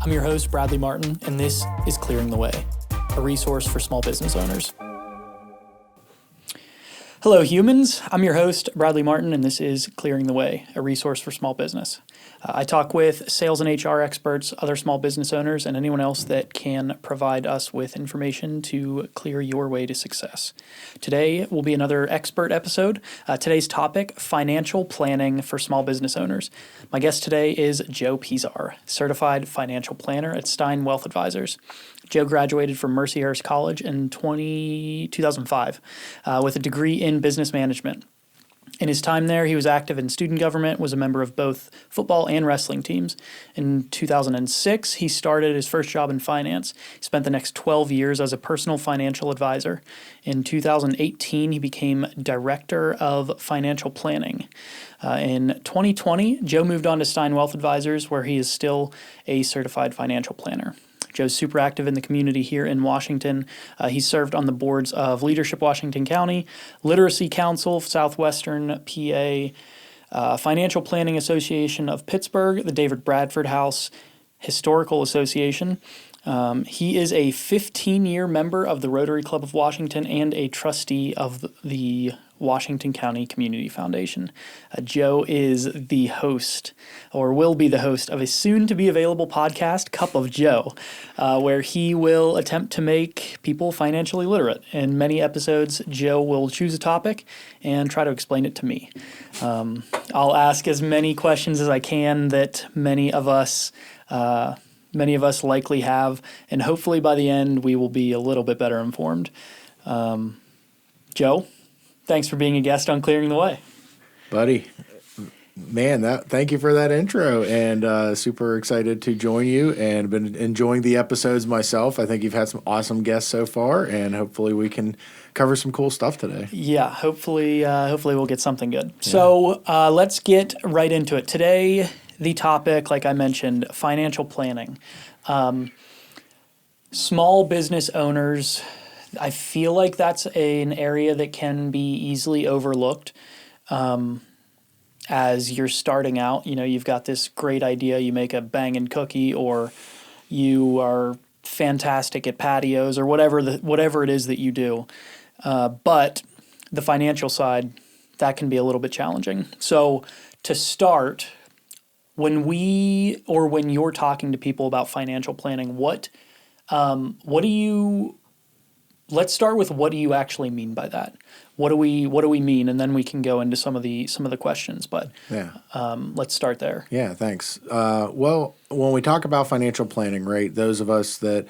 I'm your host, Bradley Martin, and this is Clearing the Way, a resource for small business owners. Hello, humans. I'm your host, Bradley Martin, and this is Clearing the Way, a resource for small business. I talk with sales and HR experts, other small business owners, and anyone else that can provide us with information to clear your way to success. Today will be another expert episode. Today's topic, financial planning for small business owners. My guest today is Joe Piszczor, certified financial planner at Stein Wealth Advisors. Joe graduated from Mercyhurst College in 2005 with a degree in business management. In his time there, he was active in student government, was a member of both football and wrestling teams. In 2006, he started his first job in finance. He spent the next 12 years as a personal financial advisor. In 2018, he became director of financial planning. In 2020, Joe moved on to Stein Wealth Advisors, where he is still a certified financial planner. Joe's super active in the community here in Washington. He served on the boards of Leadership Washington County, Literacy Council, Southwestern PA, Financial Planning Association of Pittsburgh, the David Bradford House Historical Association. He is a 15-year member of the Rotary Club of Washington and a trustee of the Washington County Community Foundation. Joe is the host, or will be the host, of a soon-to-be-available podcast, Cup of Joe, where he will attempt to make people financially literate. In many episodes, Joe will choose a topic and try to explain it to me. I'll ask as many questions as I can that many of us likely have, and hopefully by the end we will be a little bit better informed. Joe, thanks for being a guest on Clearing the Way. Buddy, man, thank you for that intro, and super excited to join you, and been enjoying the episodes myself. I think you've had some awesome guests so far, and hopefully we can cover some cool stuff today. Yeah, hopefully we'll get something good. Yeah. So let's get right into it. Today, the topic, like I mentioned, financial planning. Small business owners, I feel like that's an area that can be easily overlooked as you're starting out. You know, you've got this great idea, you make a banging cookie, or you are fantastic at patios, or whatever it is that you do. But the financial side, that can be a little bit challenging. So to start, when you're talking to people about financial planning, let's start with what do you actually mean by that? What do we mean? And then we can go into some of the questions. But yeah. Let's start there. Yeah, thanks. Well, when we talk about financial planning, right, those of us that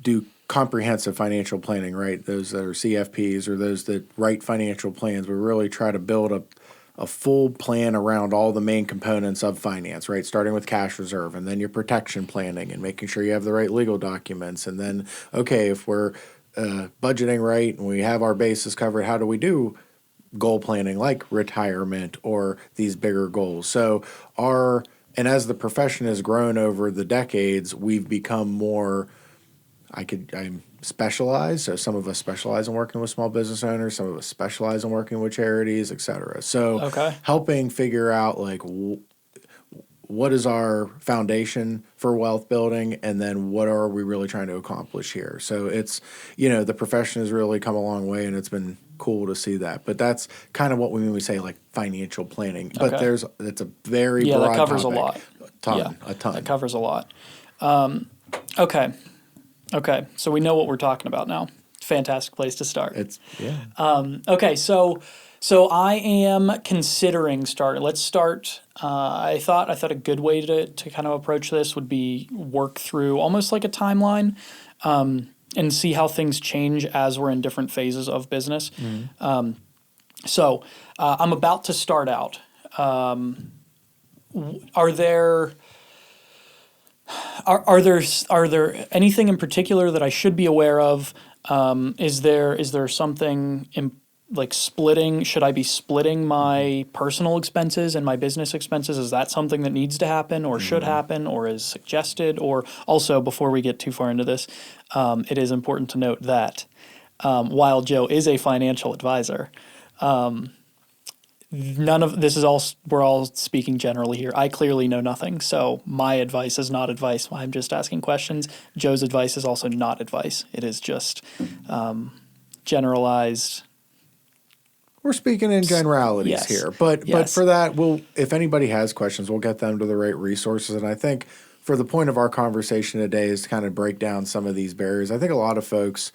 do comprehensive financial planning, right, those that are CFPs or those that write financial plans, we really try to build a full plan around all the main components of finance, right? Starting with cash reserve, and then your protection planning and making sure you have the right legal documents. And then, okay, if we're budgeting right and we have our bases covered, how do we do goal planning like retirement or these bigger goals? So and as the profession has grown over the decades, we've become more, I'm specialized. So some of us specialize in working with small business owners. Some of us specialize in working with charities, et cetera. So helping figure out like what is our foundation for wealth building, and then what are we really trying to accomplish here? So it's, the profession has really come a long way, and it's been cool to see that. But that's kind of what we mean when we say like financial planning. But it's a very broad that covers topic. A lot. A ton. That covers a lot. Okay, so we know what we're talking about now. Fantastic place to start. Okay, so I am considering starting. Let's start. I thought a good way to kind of approach this would be work through almost like a timeline, and see how things change as we're in different phases of business. Mm-hmm. So I'm about to start out. Are there anything in particular that I should be aware of? Is there something like splitting? Should I be splitting my personal expenses and my business expenses? Is that something that needs to happen or should happen or is suggested? Or also, before we get too far into this, it is important to note that while Joe is a financial advisor, none of this is all, we're all speaking generally here. I clearly know nothing. So my advice is not advice. I'm just asking questions. Joe's advice is also not advice. It is just generalized. We're speaking in generalities Yes. here, but for that, if anybody has questions, we'll get them to the right resources. And I think for the point of our conversation today is to kind of break down some of these barriers. I think a lot of folks,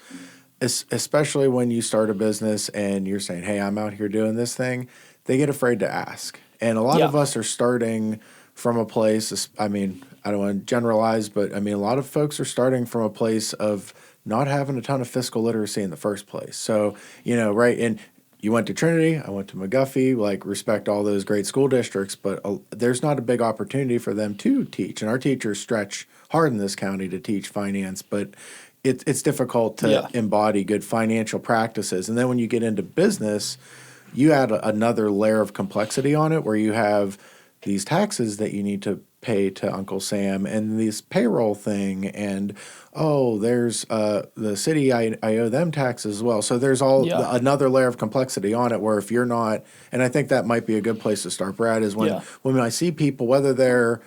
especially when you start a business and you're saying, hey, I'm out here doing this thing, they get afraid to ask. And a lot of us are starting from a place, I mean, I don't want to generalize, but I mean, a lot of folks are starting from a place of not having a ton of fiscal literacy in the first place. So, right, and you went to Trinity, I went to McGuffey, like respect all those great school districts, but there's not a big opportunity for them to teach. And our teachers stretch hard in this county to teach finance, but it's difficult to embody good financial practices. And then when you get into business, you add another layer of complexity on it where you have these taxes that you need to pay to Uncle Sam and this payroll thing and there's the city, I owe them taxes as well. So there's another layer of complexity on it where if you're not, and I think that might be a good place to start, Brad, is when I see people, whether they're,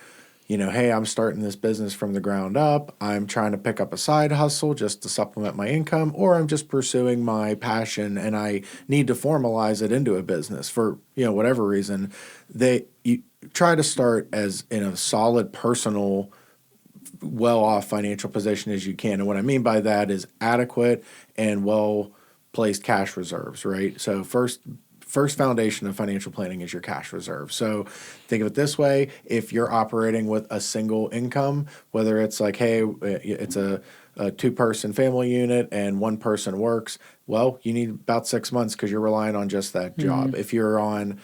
hey, I'm starting this business from the ground up, I'm trying to pick up a side hustle just to supplement my income, or I'm just pursuing my passion and I need to formalize it into a business for, whatever reason, you try to start as in a solid personal well-off financial position as you can. And what I mean by that is adequate and well-placed cash reserves, right? So first foundation of financial planning is your cash reserve. So think of it this way. If you're operating with a single income, whether it's like, hey, it's a two-person family unit and one person works, well, you need about 6 months because you're relying on just that job. If you're on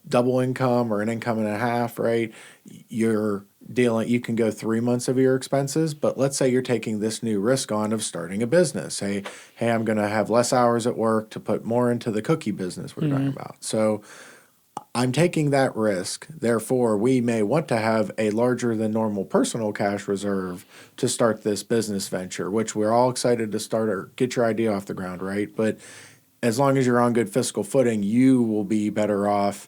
double income or an income and a half, right, you can go 3 months of your expenses, but let's say you're taking this new risk on of starting a business. Hey, I'm going to have less hours at work to put more into the cookie business we're talking about. So I'm taking that risk. Therefore, we may want to have a larger than normal personal cash reserve to start this business venture, which we're all excited to start or get your idea off the ground, right? But as long as you're on good fiscal footing, you will be better off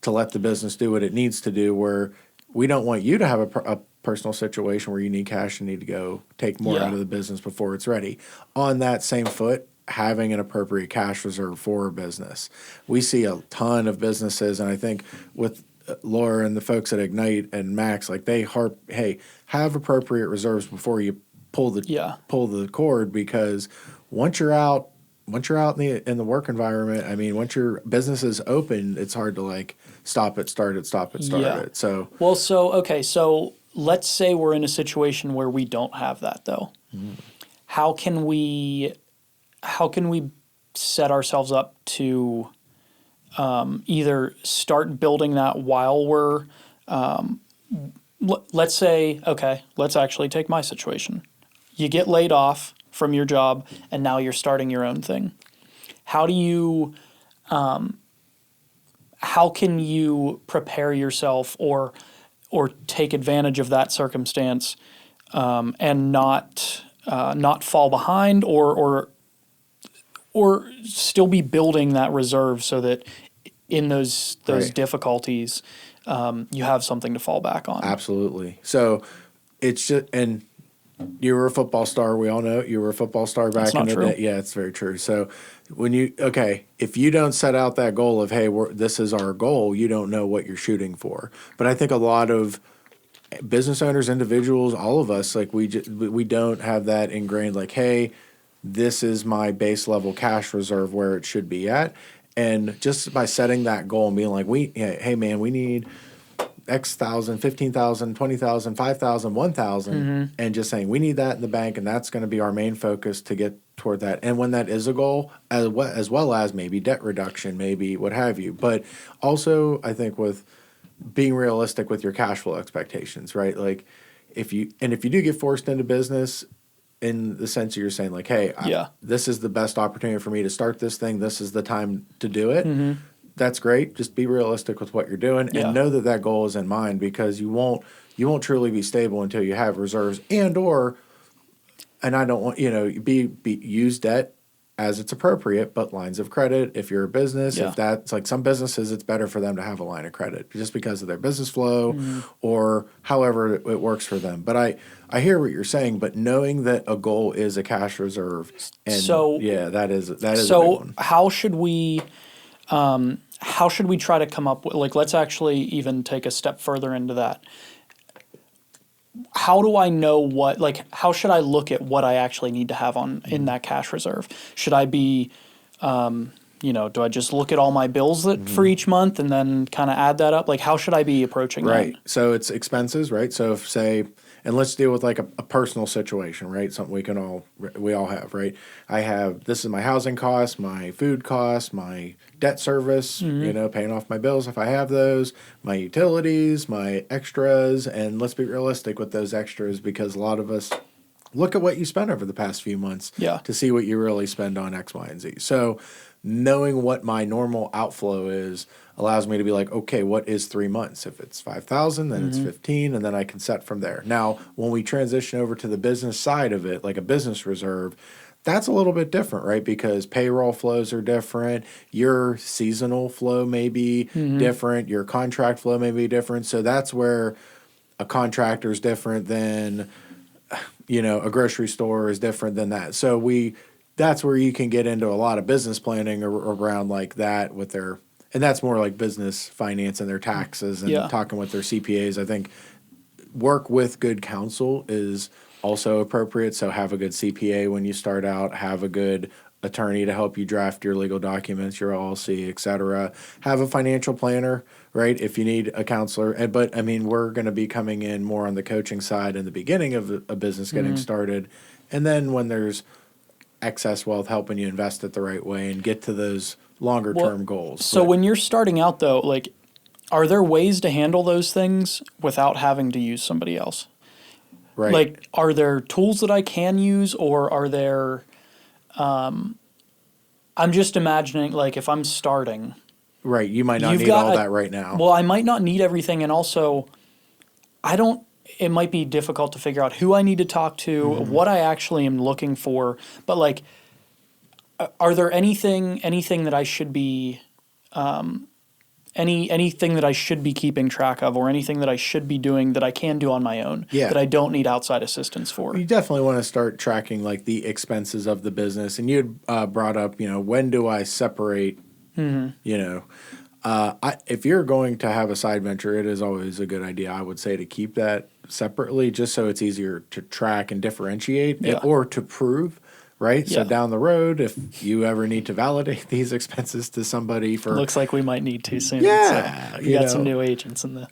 to let the business do what it needs to do, where we don't want you to have a personal situation where you need cash and need to go take more out of the business before it's ready. On that same foot, having an appropriate cash reserve for a business. We see a ton of businesses, and I think with Laura and the folks at Ignite and Max, like they have appropriate reserves before you pull the cord, because once you're out in the work environment, I mean, once your business is open, it's hard to like stop it, start it. So so let's say we're in a situation where we don't have that though. How can we set ourselves up to either start building that while we're let's say, let's actually take my situation. You get laid off from your job and now you're starting your own thing. How can you prepare yourself or take advantage of that circumstance and not fall behind or still be building that reserve so that in those difficulties you have something to fall back on? Absolutely. So it's just, and you were a football star. We all know you were a football star back in the day. Yeah, it's very true. So if you don't set out that goal of, hey, this is our goal, you don't know what you're shooting for. But I think a lot of business owners, individuals, all of us, like we don't have that ingrained, like, hey, this is my base level cash reserve where it should be at. And just by setting that goal and being like, hey man, we need X thousand, 15,000, 20,000, 5,000, 1,000, and just saying we need that in the bank, and that's going to be our main focus to get toward that. And when that is a goal, as well as maybe debt reduction, maybe what have you. But also, I think with being realistic with your cash flow expectations, right? Like if you do get forced into business, in the sense you're saying like, hey, this is the best opportunity for me to start this thing. This is the time to do it. That's great. Just be realistic with what you're doing and know that goal is in mind, because you won't truly be stable until you have reserves and I don't want, use debt as it's appropriate, but lines of credit, if you're a business, Yeah. if that's like some businesses, it's better for them to have a line of credit just because of their business flow or however it works for them. But I hear what you're saying, but knowing that a goal is a cash reserve, and So- yeah, that is a big So one. how should we try to come up with, like, let's actually even take a step further into that. How do I know what, like, how should I look at what I actually need to have in that cash reserve? Should I be, do I just look at all my bills for each month and then kind of add that up? Like, how should I be approaching Right. that? So it's expenses, right? So if say, and let's deal with like a personal situation, right? Something we all have, right? This is my housing costs, my food costs, my debt service, paying off my bills if I have those, my utilities, my extras. And let's be realistic with those extras, because a lot of us look at what you spent over the past few months to see what you really spend on X, Y, and Z. So knowing what my normal outflow is allows me to be like, okay, what is 3 months? If it's 5,000, then it's 15, and then I can set from there. Now, when we transition over to the business side of it, like a business reserve, that's a little bit different, right? Because payroll flows are different. Your seasonal flow may be different. Your contract flow may be different. So that's where a contractor is different than, a grocery store is different than that. So that's where you can get into a lot of business planning around like that with and that's more like business finance and their taxes and talking with their CPAs. I think work with good counsel is also appropriate. So have a good CPA when you start out, have a good attorney to help you draft your legal documents, your LLC, et cetera. Have a financial planner, right? If you need a counselor. But I mean, we're going to be coming in more on the coaching side in the beginning of a business getting started. And then when there's excess wealth, helping you invest it the right way and get to those longer term goals. So when you're starting out though, like, are there ways to handle those things without having to use somebody else? Right. Like, are there tools that I can use, or are there, I'm just imagining, like, if I'm starting. Right. You might not need all that right now. Well, I might not need everything. And also, it might be difficult to figure out who I need to talk to, what I actually am looking for. But like, are there anything that I should be, anything that I should be keeping track of, or anything that I should be doing that I can do on my own that I don't need outside assistance for? You definitely want to start tracking like the expenses of the business. And you had brought up, when do I separate, if you're going to have a side venture, it is always a good idea, I would say, to keep that separately just so it's easier to track and differentiate or to prove, right? So down the road, if you ever need to validate these expenses to somebody looks like we might need to soon. Yeah. So we got some new agents in the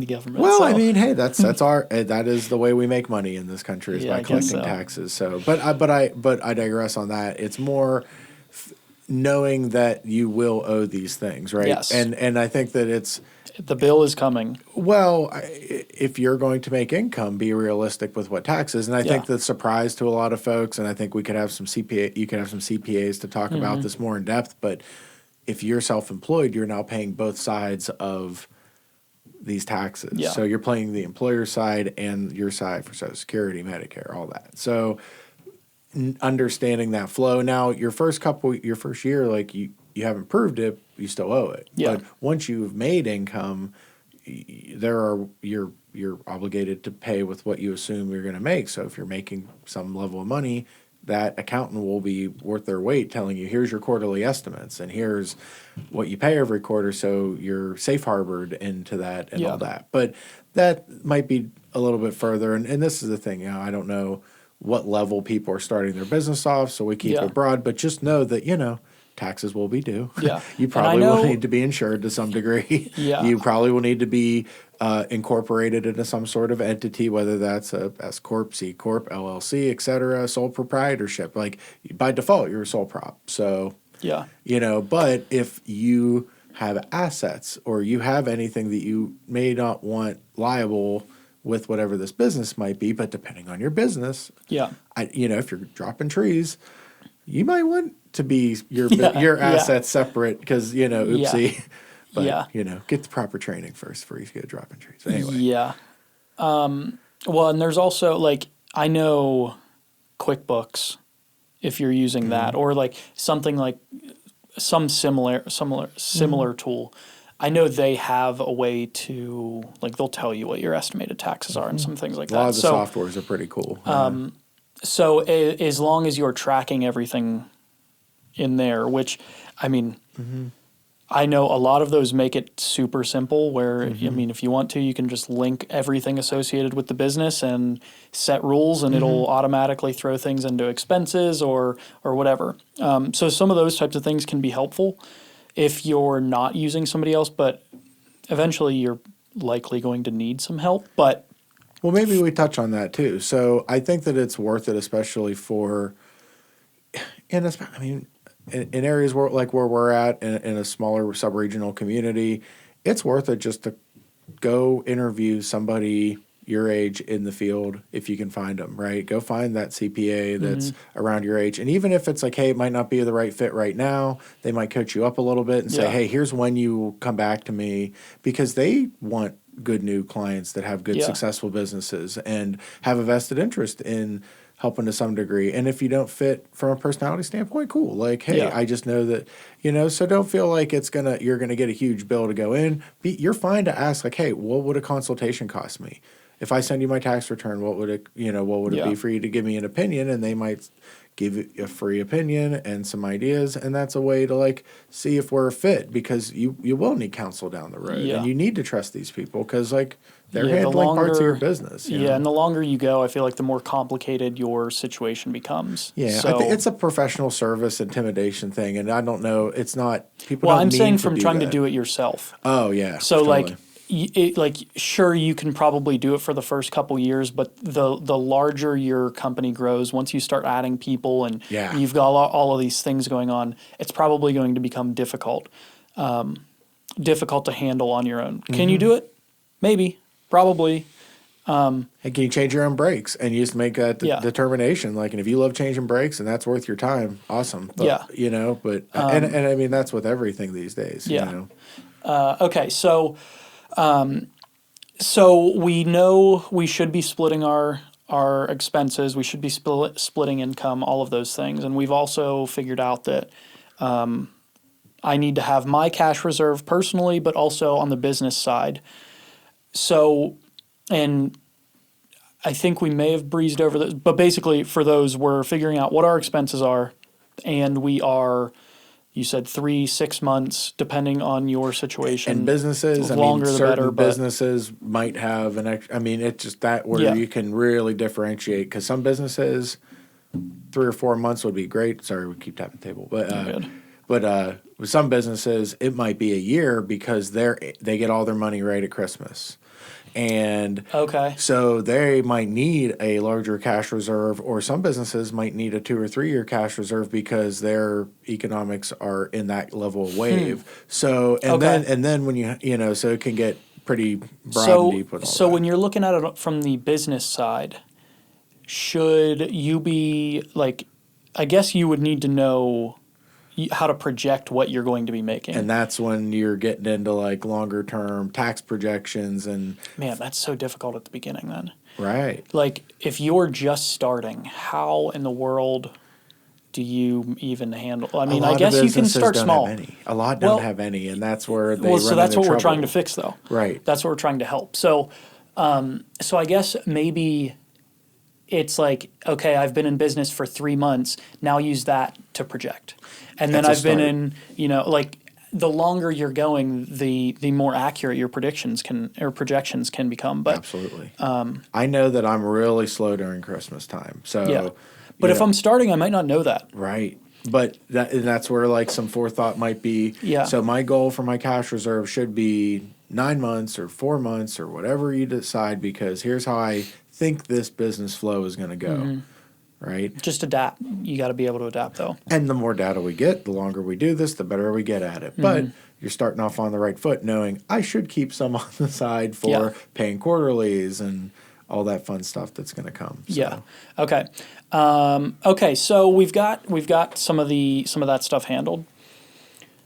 government. Well, I mean, hey, that is the way we make money in this country, is by collecting taxes. So, but I digress on that. It's more knowing that you will owe these things, right? Yes. And I think that the bill is coming. Well, if you're going to make income, be realistic with what taxes. And I think the surprise to a lot of folks, and I think you could have some CPAs to talk about this more in depth, but if you're self-employed, you're now paying both sides of these taxes. Yeah. So you're paying the employer side and your side for Social Security, Medicare, all that. So understanding that flow. Now, your first year, like you haven't proved it, you still owe it. Yeah. But once you've made income, you're obligated to pay with what you assume you're going to make. So if you're making some level of money, that accountant will be worth their weight telling you, here's your quarterly estimates and here's what you pay every quarter, so you're safe harbored into that and all that. But that might be a little bit further. And this is the thing, I don't know what level people are starting their business off, so we keep it broad. But just know that, taxes will be due. Yeah. You probably will need to be insured to some degree. Yeah. You probably will need to be incorporated into some sort of entity, whether that's a S Corp, C Corp, LLC, et cetera, sole proprietorship. Like, by default, you're a sole prop. So, but if you have assets or you have anything that you may not want liable with whatever this business might be, but depending on your business, if you're dropping trees, you might want to be your assets separate because, oopsie. But, get the proper training first before you get dropping trees. Anyway. Yeah. Well, and there's also, like, I know QuickBooks if you're using that, or like something like some similar tool. I know they have a way to, like, they'll tell you what your estimated taxes are and some things like that. A lot of the softwares are pretty cool. So as long as you're tracking everything in there, which, I mean, I know a lot of those make it super simple where, I mean, if you want to, you can just link everything associated with the business and set rules, and it'll automatically throw things into expenses or whatever. So some of those types of things can be helpful if you're not using somebody else, but eventually you're likely going to need some help. But well, maybe we touch on that too. So I think that it's worth it, especially for, in areas where we're at in a smaller sub-regional community, it's worth it just to go interview somebody your age in the field if you can find them, right? Go find that CPA that's around your age. And even if it's like, hey, it might not be the right fit right now, they might coach you up a little bit and say, hey, here's when you come back to me, because they want good new clients that have good successful businesses and have a vested interest in helping to some degree. And if you don't fit from a personality standpoint, cool. Like, hey, I just know that, so don't feel like you're gonna get a huge bill to go in. You're fine to ask, like, hey, what would a consultation cost me? If I send you my tax return, what would it be for you to give me an opinion? And they might give you a free opinion and some ideas, and that's a way to like see if we're a fit, because you will need counsel down the road, and you need to trust these people because like they're handling parts of your business. You know? And the longer you go, I feel like the more complicated your situation becomes. Yeah, so, I think it's a professional service intimidation thing, and I don't know. It's not people. Well, don't I'm need saying to from do trying that. to do it yourself. Oh yeah. So totally. sure, you can probably do it for the first couple years, but the larger your company grows, once you start adding people and you've got all of these things going on, it's probably going to become difficult to handle on your own. Can you do it? Maybe, probably. And can you change your own brakes? And you just make that determination. Like, and if you love changing brakes and that's worth your time, awesome. But, and I mean, that's with everything these days. You know? Okay, so we know we should be splitting our expenses. We should be splitting income, all of those things. And we've also figured out that I need to have my cash reserve personally, but also on the business side. So, and I think we may have breezed over this, but basically for those, we're figuring out what our expenses are, and we are, you said 3-6 months, depending on your situation. And businesses, certain businesses might have it's just that where you can really differentiate, because some businesses, 3 or 4 months would be great. Sorry, we keep tapping the table, but with some businesses, it might be a year because they get all their money right at Christmas. And so they might need a larger cash reserve, or some businesses might need a 2 or 3 year cash reserve because their economics are in that level of wave. So, then when so it can get pretty broad and deep with all So that. when you're looking at it from the business side, should you be like, I guess you would need to know how to project what you're going to be making. And that's when you're getting into like longer term tax projections and... Man, that's so difficult at the beginning then. Right. Like if you're just starting, how in the world do you even handle... I mean, I guess you can start small. A lot don't have any, and that's where they run into so that's what trouble. We're trying to fix though. Right. That's what we're trying to help. So I guess maybe... It's like, okay, I've been in business for 3 months. Now use that to project. And then I've been in, like the longer you're going, the more accurate your projections can become. But absolutely. I know that I'm really slow during Christmas time. So, but if I'm starting, I might not know that. Right. But that's where like some forethought might be. Yeah. So my goal for my cash reserve should be 9 months or 4 months or whatever you decide, because here's how I think this business flow is going to go, right? Just adapt. You got to be able to adapt, though. And the more data we get, the longer we do this, the better we get at it. But you're starting off on the right foot, knowing I should keep some on the side for paying quarterlies and all that fun stuff that's going to come. So. Yeah. Okay. Okay. So we've got some of that stuff handled.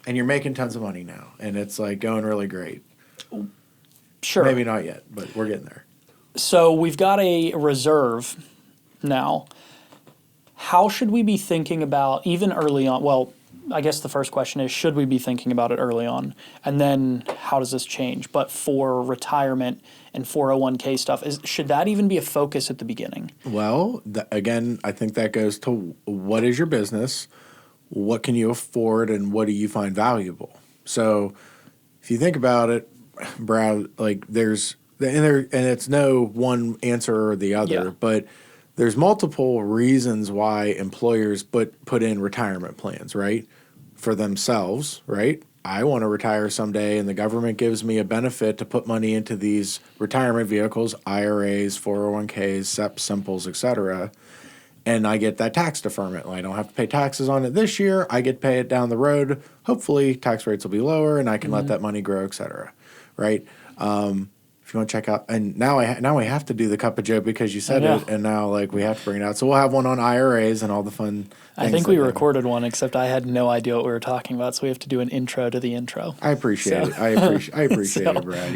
And you're making tons of money now, and it's like going really great. Sure. Maybe not yet, but we're getting there. So we've got a reserve now. how should we be thinking about, even early on? Well, I guess the first question is, should we be thinking about it early on? And then how does this change? But for retirement and 401k stuff, should that even be a focus at the beginning? Well, again, I think that goes to what is your business, what can you afford, and what do you find valuable? So if you think about it, Brad, like and it's no one answer or the other, but there's multiple reasons why employers put in retirement plans, right? For themselves, right? I want to retire someday, and the government gives me a benefit to put money into these retirement vehicles, IRAs, 401ks, SEPs, Simples, etc. And I get that tax deferment. I don't have to pay taxes on it this year. I get to pay it down the road. Hopefully, tax rates will be lower, and I can let that money grow, etc. Right? If you want to check out, and now I have to do the cup of Joe because you said it, and now we have to bring it out. So we'll have one on IRAs and all the fun things. I think we recorded one, except I had no idea what we were talking about, so we have to do an intro to the intro. I appreciate it. I appreciate it, Brad.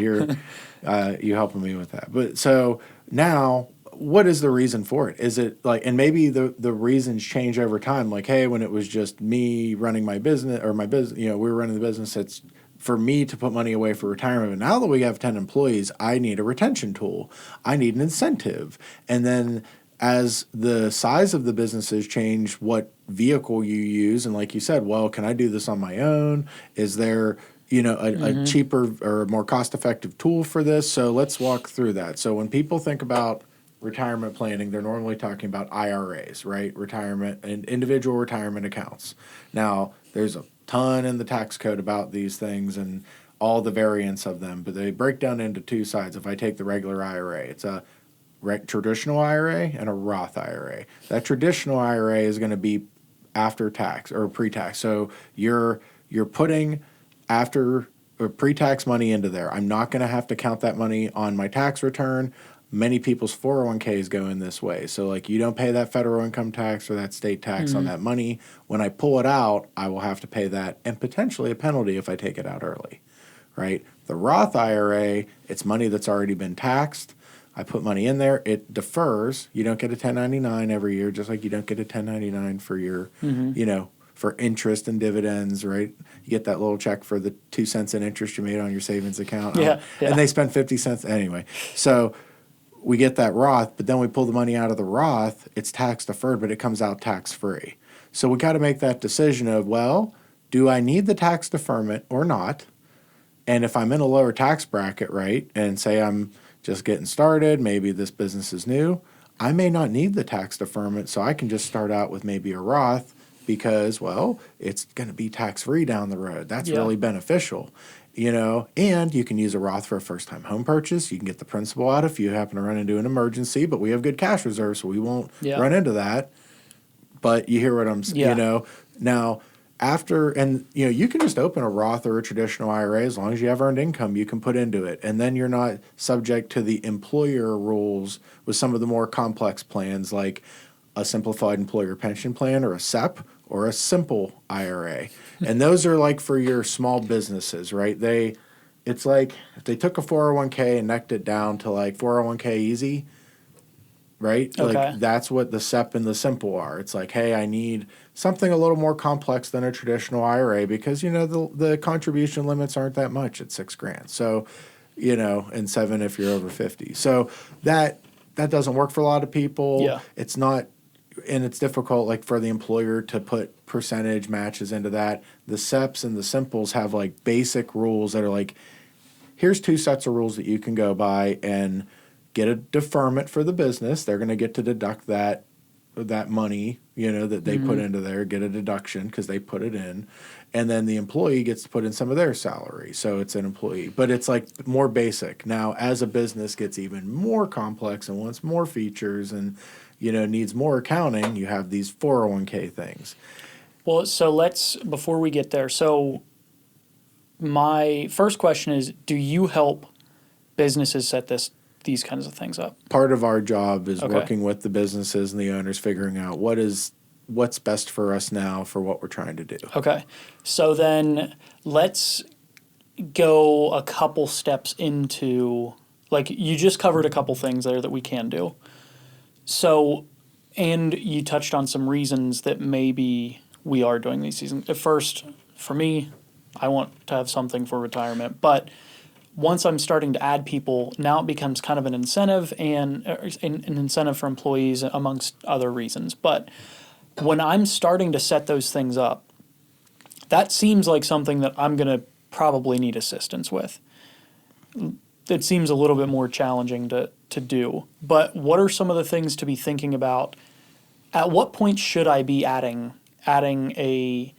You helping me with that. But so now, what is the reason for it? Is it and maybe the reasons change over time. Like, hey, when it was just me running my business, we were running the business. It's for me to put money away for retirement. But now that we have 10 employees, I need a retention tool. I need an incentive. And then as the size of the businesses change, what vehicle you use, and like you said, well, can I do this on my own? Is there a cheaper or more cost-effective tool for this? So let's walk through that. So when people think about retirement planning, they're normally talking about IRAs, right? Retirement and individual retirement accounts. Now, there's a ton in the tax code about these things and all the variants of them, but they break down into two sides. If I take the regular IRA, it's a traditional IRA and a Roth IRA. That traditional IRA is going to be after tax or pre-tax. So you're putting after or pre-tax money into there. I'm not going to have to count that money on my tax return. Many people's 401ks go in this way. So you don't pay that federal income tax or that state tax on that money. When I pull it out, I will have to pay that and potentially a penalty if I take it out early, right? The Roth IRA, it's money that's already been taxed. I put money in there. It defers. You don't get a 1099 every year, just like you don't get a 1099 for your, for interest and dividends, right? You get that little check for the 2 cents in interest you made on your savings account. And they spend 50 cents anyway. So we get that Roth, but then we pull the money out of the Roth. It's tax deferred, but it comes out tax free. So we got to make that decision of, well, do I need the tax deferment or not? And if I'm in a lower tax bracket, right, and say I'm just getting started, maybe this business is new, I may not need the tax deferment, so I can just start out with maybe a Roth because, well, it's going to be tax free down the road. That's really beneficial. And you can use a Roth for a first-time home purchase. You can get the principal out if you happen to run into an emergency, but we have good cash reserves, so we won't run into that. But you hear what I'm saying, Now, after, and you can just open a Roth or a traditional IRA as long as you have earned income, you can put into it. And then you're not subject to the employer rules with some of the more complex plans like a simplified employer pension plan or a SEP or a simple IRA. And those are for your small businesses, right? It's like if they took a 401k and necked it down to 401k easy, right? Okay. That's what the SEP and the simple are. It's hey, I need something a little more complex than a traditional IRA because, the contribution limits aren't that much at $6,000. So, and $7,000 if you're over 50. So that doesn't work for a lot of people. Yeah. It's not. And it's difficult, for the employer to put percentage matches into that. The SEPs and the Simples have, basic rules that are here's 2 sets of rules that you can go by and get a deferment for the business. They're going to get to deduct that money, that they put into there, get a deduction because they put it in. And then the employee gets to put in some of their salary. So it's an employee. But it's, more basic. Now, as a business gets even more complex and wants more features and needs more accounting, you have these 401k things. Well, so before we get there, so my first question is, do you help businesses set these kinds of things up? Part of our job is working with the businesses and the owners, figuring out what's best for us now for what we're trying to do. Okay. So then let's go a couple steps into, you just covered a couple things there that we can do. So And you touched on some reasons that maybe we are doing these seasons. At first, for me, I want to have something for retirement. But once I'm starting to add people, now it becomes kind of an incentive and an incentive for employees amongst other reasons. But when I'm starting to set those things up, that seems like something that I'm going to probably need assistance with. It seems a little bit more challenging to do. But what are some of the things to be thinking about? At what point should I be adding a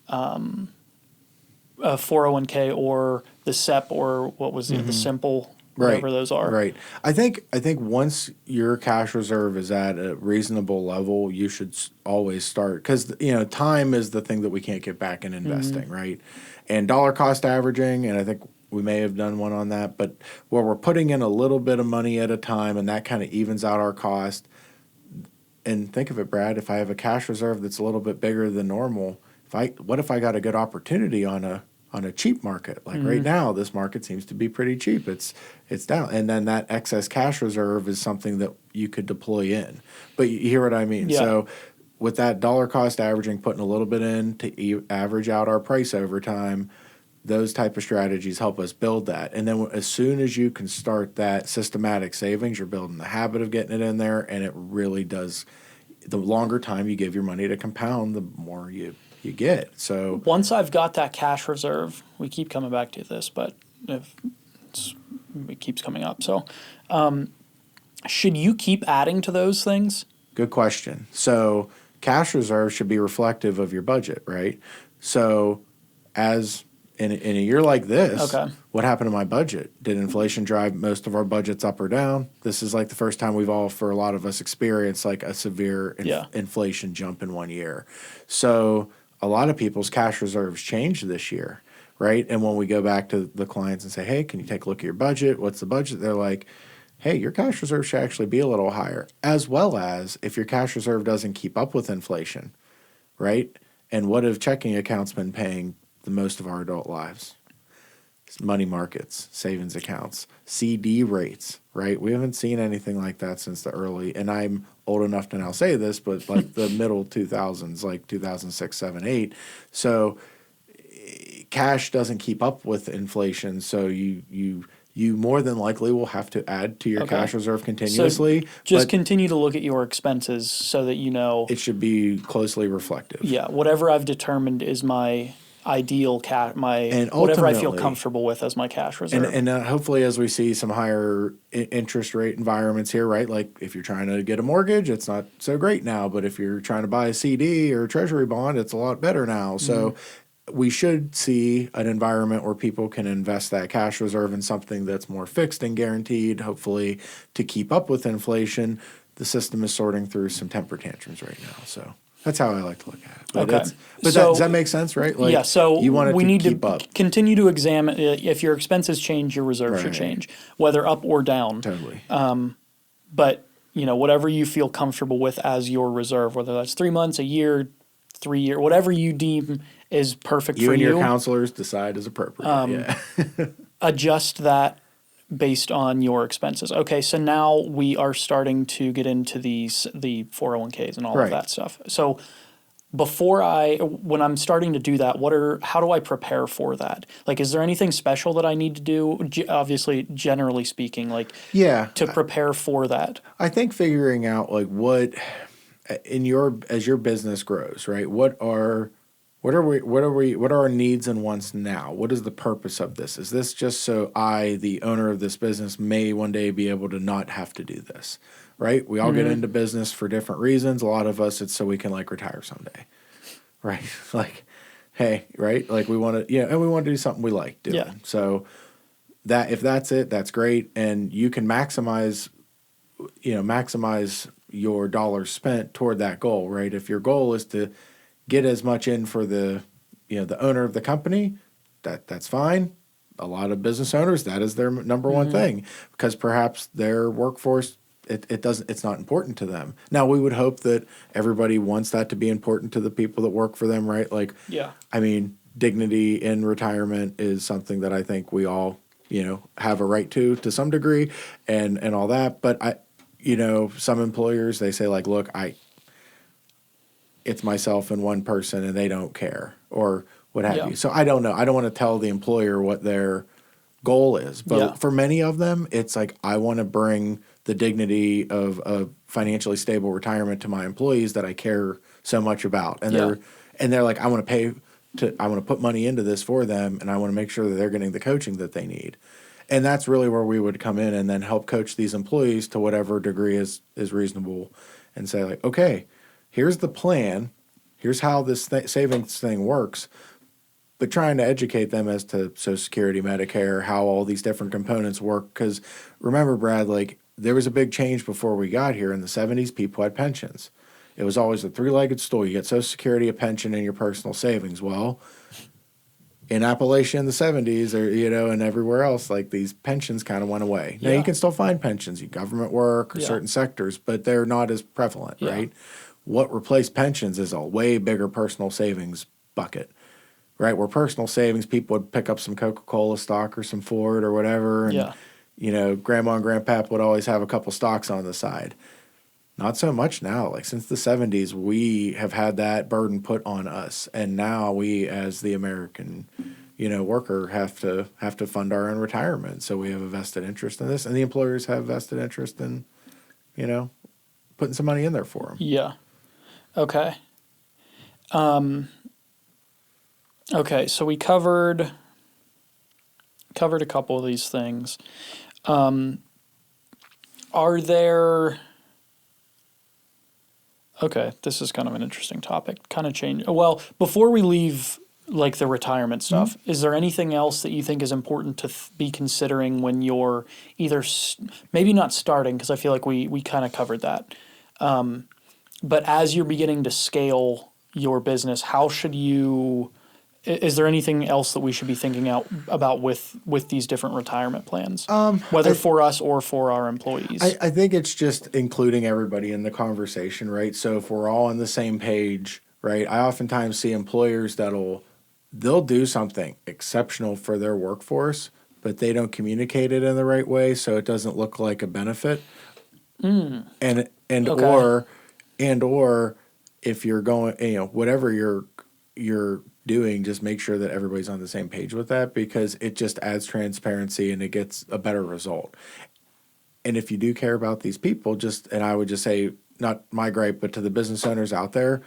401k or the SEP or what was it, the simple, whatever those are? Right. I think once your cash reserve is at a reasonable level, you should always start, because time is the thing that we can't get back in investing, right? And dollar cost averaging, and I think we may have done one on that, but where we're putting in a little bit of money at a time, and that kind of evens out our cost. And think of it, Brad, if I have a cash reserve that's a little bit bigger than normal, what if I got a good opportunity on a cheap market? Like right now, this market seems to be pretty cheap. It's down. And then that excess cash reserve is something that you could deploy in. But you hear what I mean? Yeah. So with that dollar cost averaging, putting a little bit in to average out our price over time, those type of strategies help us build that. And then as soon as you can start that systematic savings, you're building the habit of getting it in there, and it really does. The longer time you give your money to compound, the more you get. So once I've got that cash reserve, we keep coming back to this, but it keeps coming up. So should you keep adding to those things? Good question. So cash reserve should be reflective of your budget, right? So as in a year like this, what happened to my budget? Did inflation drive most of our budgets up or down? This is like the first time we've all, for a lot of us, experienced like a severe inflation jump in 1 year. So a lot of people's cash reserves changed this year, right? And when we go back to the clients and say, hey, can you take a look at your budget? What's the budget? They're like, hey, your cash reserve should actually be a little higher, as well as if your cash reserve doesn't keep up with inflation, right? And what have checking accounts been paying the most of our adult lives? It's money markets, savings accounts, CD rates, right? We haven't seen anything like that since the early, and I'm old enough to now say this, but like the middle 2000s, like 2006, 7, 8. So cash doesn't keep up with inflation, so you more than likely will have to add to your cash reserve continuously. So just continue to look at your expenses so that you know. It should be closely reflective. Yeah, whatever I've determined is my ideal whatever I feel comfortable with as my cash reserve. And hopefully as we see some higher interest rate environments here, right? Like if you're trying to get a mortgage, it's not so great now. But if you're trying to buy a CD or a treasury bond, it's a lot better now. So we should see an environment where people can invest that cash reserve in something that's more fixed and guaranteed, hopefully to keep up with inflation. The system is sorting through some temper tantrums right now. So that's how I like to look at it. But does that make sense, right? Like, so you want it we to need keep to up. continue to examine if your expenses change, your reserve should change, whether up or down. Totally. But whatever you feel comfortable with as your reserve, whether that's 3 months, a year, 3 year, whatever you deem is perfect for you. You and your counselors decide is appropriate. Adjust that based on your expenses. Okay, so now we are starting to get into the 401ks and all of that stuff. So when I'm starting to do that, how do I prepare for that? Like, is there anything special that I need to do? Obviously, generally speaking, to prepare for that. I think figuring out like what as your business grows, right? What are our needs and wants now? What is the purpose of this? Is this just so I, the owner of this business, may one day be able to not have to do this, right? We all get into business for different reasons. A lot of us, it's so we can retire someday, right? Like, hey, right? Like we want to, and we want to do something we like doing. Yeah. So that if that's it, that's great. And you can maximize your dollars spent toward that goal, right? If your goal is to get as much in for the owner of the company, that's fine. A lot of business owners, that is their number one thing, because perhaps their workforce, it's not important to them. Now we would hope that everybody wants that to be important to the people that work for them, right? I mean, dignity in retirement is something that I think we all, have a right to some degree and all that. But some employers, they say look, it's myself and one person and they don't care or what have Yeah. you. So I don't know. I don't want to tell the employer what their goal is. But for many of them, it's like, I want to bring the dignity of a financially stable retirement to my employees that I care so much about. And they're like, I want to put money into this for them, and I want to make sure that they're getting the coaching that they need. And that's really where we would come in and then help coach these employees to whatever degree is reasonable, and say, like, okay, here's the plan. Here's how this savings thing works. But trying to educate them as to Social Security, Medicare, how all these different components work. Because remember, Brad, like, there was a big change before we got here. In the 70s, people had pensions. It was always a three-legged stool. You get Social Security, a pension, and your personal savings. Well, in Appalachia in the 70s, or and everywhere else, like, these pensions kind of went away. Now, you can still find pensions in government work or certain sectors, but they're not as prevalent, right? What replaced pensions is a way bigger personal savings bucket, right? Where personal savings, people would pick up some Coca-Cola stock or some Ford or whatever, and grandma and grandpap would always have a couple stocks on the side. Not so much now. Like, since the 70s, we have had that burden put on us, and now we, as the American, worker, have to fund our own retirement. So we have a vested interest in this, and the employers have vested interest in, putting some money in there for them. Yeah. Okay. Okay. So we covered a couple of these things. Are there? Okay, this is kind of an interesting topic. Kind of change. Well, before we leave, like, the retirement stuff, is there anything else that you think is important to be considering when you're either maybe not starting, because I feel like we kind of covered that, but as you're beginning to scale your business, how should you? Is there anything else that we should be thinking about with these different retirement plans, whether for us or for our employees? I think it's just including everybody in the conversation, right? So if we're all on the same page, right? I oftentimes see employers they'll do something exceptional for their workforce, but they don't communicate it in the right way, so it doesn't look like a benefit. And or if you're going, whatever you're doing, just make sure that everybody's on the same page with that, because it just adds transparency and it gets a better result. And if you do care about these people, and I would just say, not my gripe, but to the business owners out there,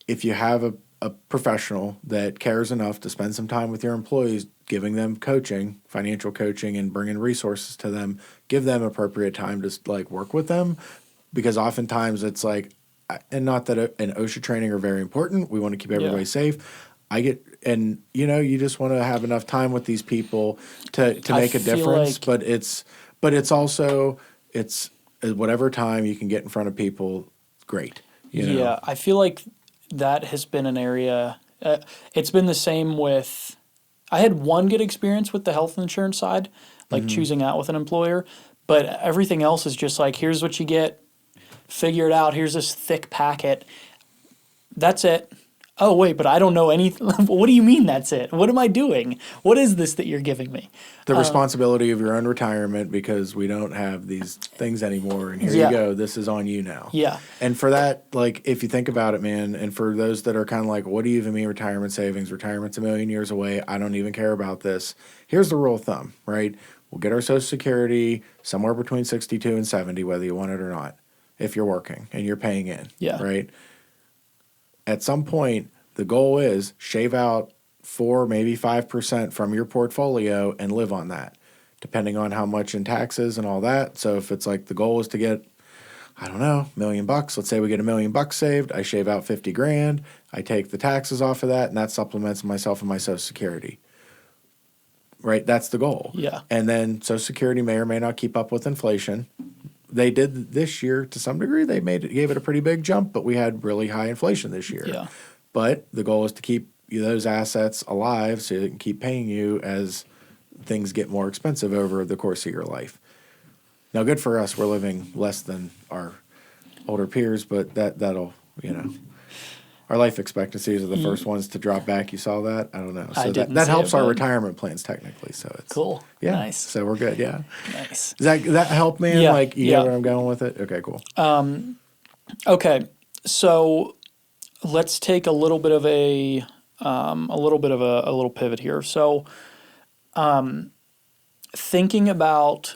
if you have a professional that cares enough to spend some time with your employees, giving them coaching, financial coaching, and bringing resources to them, give them appropriate time to, like, work with them, because oftentimes it's like, and not that an OSHA training are very important. We want to keep everybody safe. You just want to have enough time with these people to make a difference. But it's also whatever time you can get in front of people, great. Yeah, I feel like that has been an area. It's been the same with. I had one good experience with the health insurance side, like choosing out with an employer, but everything else is just like, here's what you get, figure it out. Here's this thick packet. That's it. Oh, wait, but I don't know anything. What do you mean that's it? What am I doing? What is this that you're giving me? The responsibility of your own retirement, because we don't have these things anymore. And here you go. This is on you now. Yeah. And for that, like, if you think about it, man, and for those that are kind of like, what do you even mean retirement savings? Retirement's a million years away. I don't even care about this. Here's the rule of thumb, right? We'll get our Social Security somewhere between 62 and 70, whether you want it or not, if you're working and you're paying in. Yeah. Right? At some point, the goal is shave out 4, maybe 5% from your portfolio and live on that, depending on how much in taxes and all that. So if it's like the goal is to get, I don't know, $1 million, let's say we get $1 million saved, I shave out 50 grand, I take the taxes off of that, and that supplements myself and my Social Security. Right? That's the goal. Yeah. And then Social Security may or may not keep up with inflation. They did this year to some degree. They gave it a pretty big jump, but we had really high inflation this year. Yeah. But the goal is to keep those assets alive so they can keep paying you as things get more expensive over the course of your life. Now, good for us. We're living less than our older peers, but that'll, our life expectancies are the first ones to drop back. You saw that? I don't know. So that helps our retirement plans technically. So it's cool. Yeah. Nice. So we're good. Yeah. Nice. Does that help, man? Yeah. Like, you get where I'm going with it? Okay, cool. Okay. So let's take a little bit of a little pivot here. So, thinking about,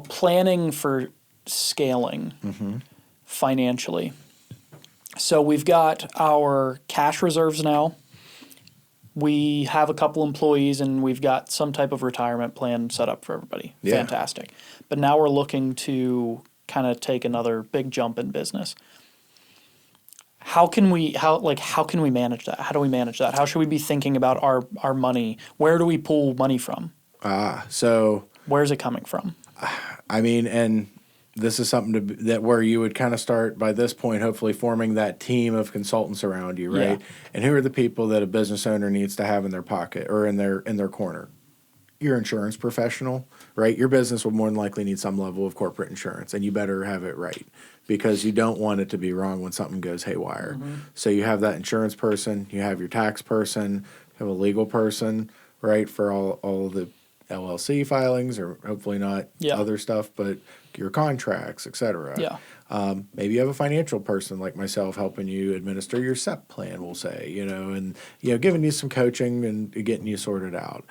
planning for scaling financially. So we've got our cash reserves now. We have a couple employees and we've got some type of retirement plan set up for everybody. Yeah. Fantastic. But now we're looking to kind of take another big jump in business. How can we manage that? How do we manage that? How should we be thinking about our money? Where do we pull money from? So where's it coming from? I mean, and this is something that where you would kind of start by this point, hopefully forming that team of consultants around you, right? Yeah. And who are the people that a business owner needs to have in their pocket or in their corner? Your insurance professional, right? Your business will more than likely need some level of corporate insurance, and you better have it right because you don't want it to be wrong when something goes haywire. So you have that insurance person, you have your tax person, you have a legal person, right, for all the LLC filings or hopefully not other stuff, but your contracts, et cetera. Yeah. Maybe you have a financial person like myself helping you administer your SEP plan, we'll say, and giving you some coaching and getting you sorted out.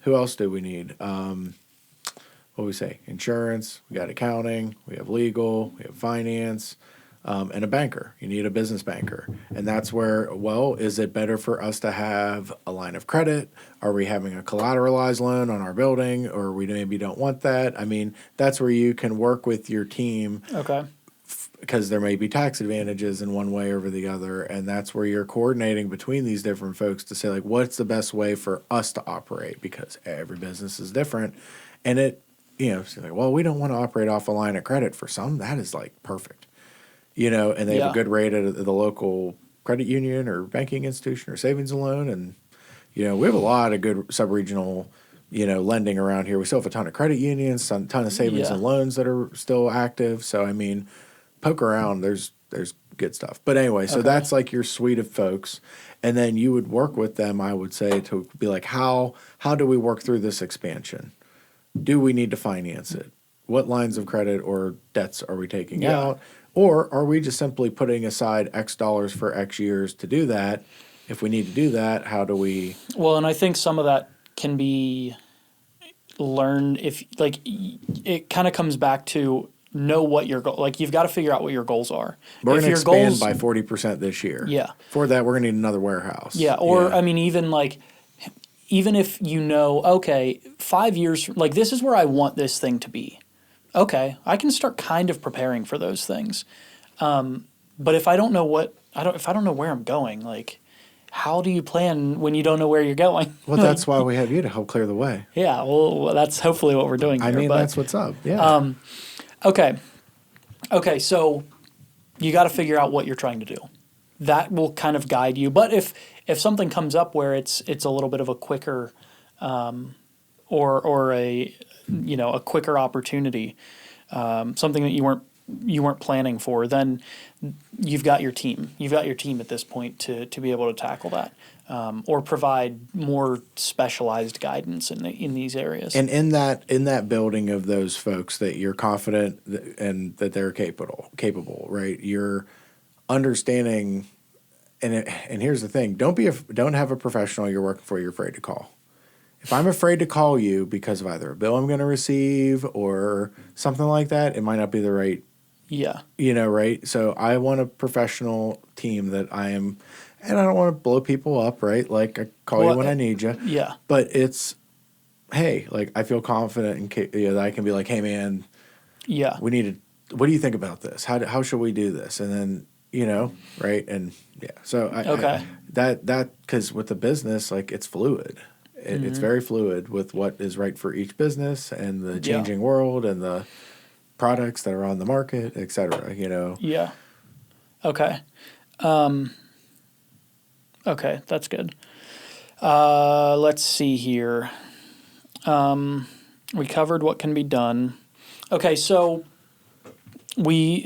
Who else do we need? What do we say? Insurance, we got accounting, we have legal, we have finance, and a banker. You need a business banker. And that's where, is it better for us to have a line of credit? Are we having a collateralized loan on our building, or we maybe don't want that? I mean, that's where you can work with your team. Okay. Because there may be tax advantages in one way over the other, and that's where you're coordinating between these different folks to say, like, what's the best way for us to operate? Because every business is different, and it's like, we don't want to operate off a line of credit. For some, that is like perfect, and they have a good rate at the local credit union or banking institution or savings and loan, and we have a lot of good sub-regional lending around here. We still have a ton of credit unions, a ton of savings and loans that are still active. So I mean, poke around. There's good stuff. But anyway, so that's like your suite of folks, and then you would work with them. I would say to be like, how do we work through this expansion? Do we need to finance it? What lines of credit or debts are we taking out? Or are we just simply putting aside X dollars for X years to do that? If we need to do that, how do we? Well, and I think some of that can be learned if, it kind of comes back to know what your goal. Like, you've got to figure out what your goals are. We're going to expand by 40% this year. Yeah. For that, we're going to need another warehouse. Yeah. Or I mean, even if 5 years, this is where I want this thing to be. Okay, I can start kind of preparing for those things. But if I don't know if I don't know where I'm going, how do you plan when you don't know where you're going? Well, that's why we have you to help clear the way. Yeah, well, that's hopefully what we're doing here. That's what's up. Yeah. Okay, so you got to figure out what you're trying to do. That will kind of guide you. But if something comes up where it's a little bit of a quicker or a quicker opportunity, something that you weren't planning for, then you've got your team. You've got your team at this point to be able to tackle that, or provide more specialized guidance in these areas. And in that building of those folks that you're confident and that they're capable, right? You're understanding, and here's the thing: don't have a professional you're working for you're afraid to call. If I'm afraid to call you because of either a bill I'm going to receive or something like that, it might not be the right. Yeah. Right? So I want a professional team that I am, and I don't want to blow people up, right? Like, I call you when I need you. Yeah. But it's, hey, I feel confident that I can be like, hey, man, we need to, what do you think about this? How should we do this? And then, right? And yeah. So because with the business, it's fluid. It's very fluid with what is right for each business and the changing world and the products that are on the market, et cetera, Yeah. Okay. Okay, that's good. Let's see here. We covered what can be done. Okay, so we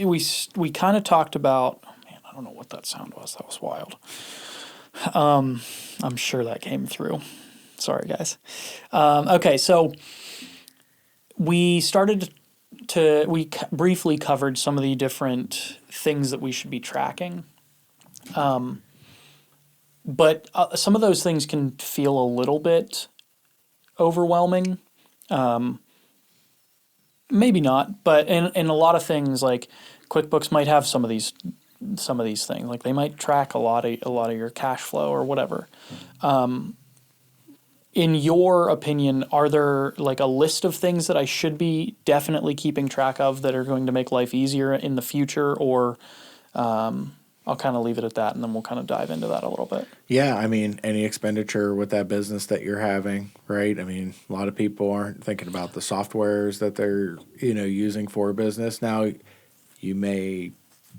kind of talked about, man, I don't know what that sound was. That was wild. I'm sure that came through. Sorry, guys. Okay, so we briefly covered some of the different things that we should be tracking. But some of those things can feel a little bit overwhelming. Maybe not, but in a lot of things, like QuickBooks might have some of these things. Like they might track a lot of your cash flow or whatever. In your opinion, are there like a list of things that I should be definitely keeping track of that are going to make life easier in the future, or I'll kind of leave it at that, and then we'll kind of dive into that a little bit. Yeah, I mean, any expenditure with that business that you're having, right? I mean, a lot of people aren't thinking about the softwares that they're, using for a business. Now, you may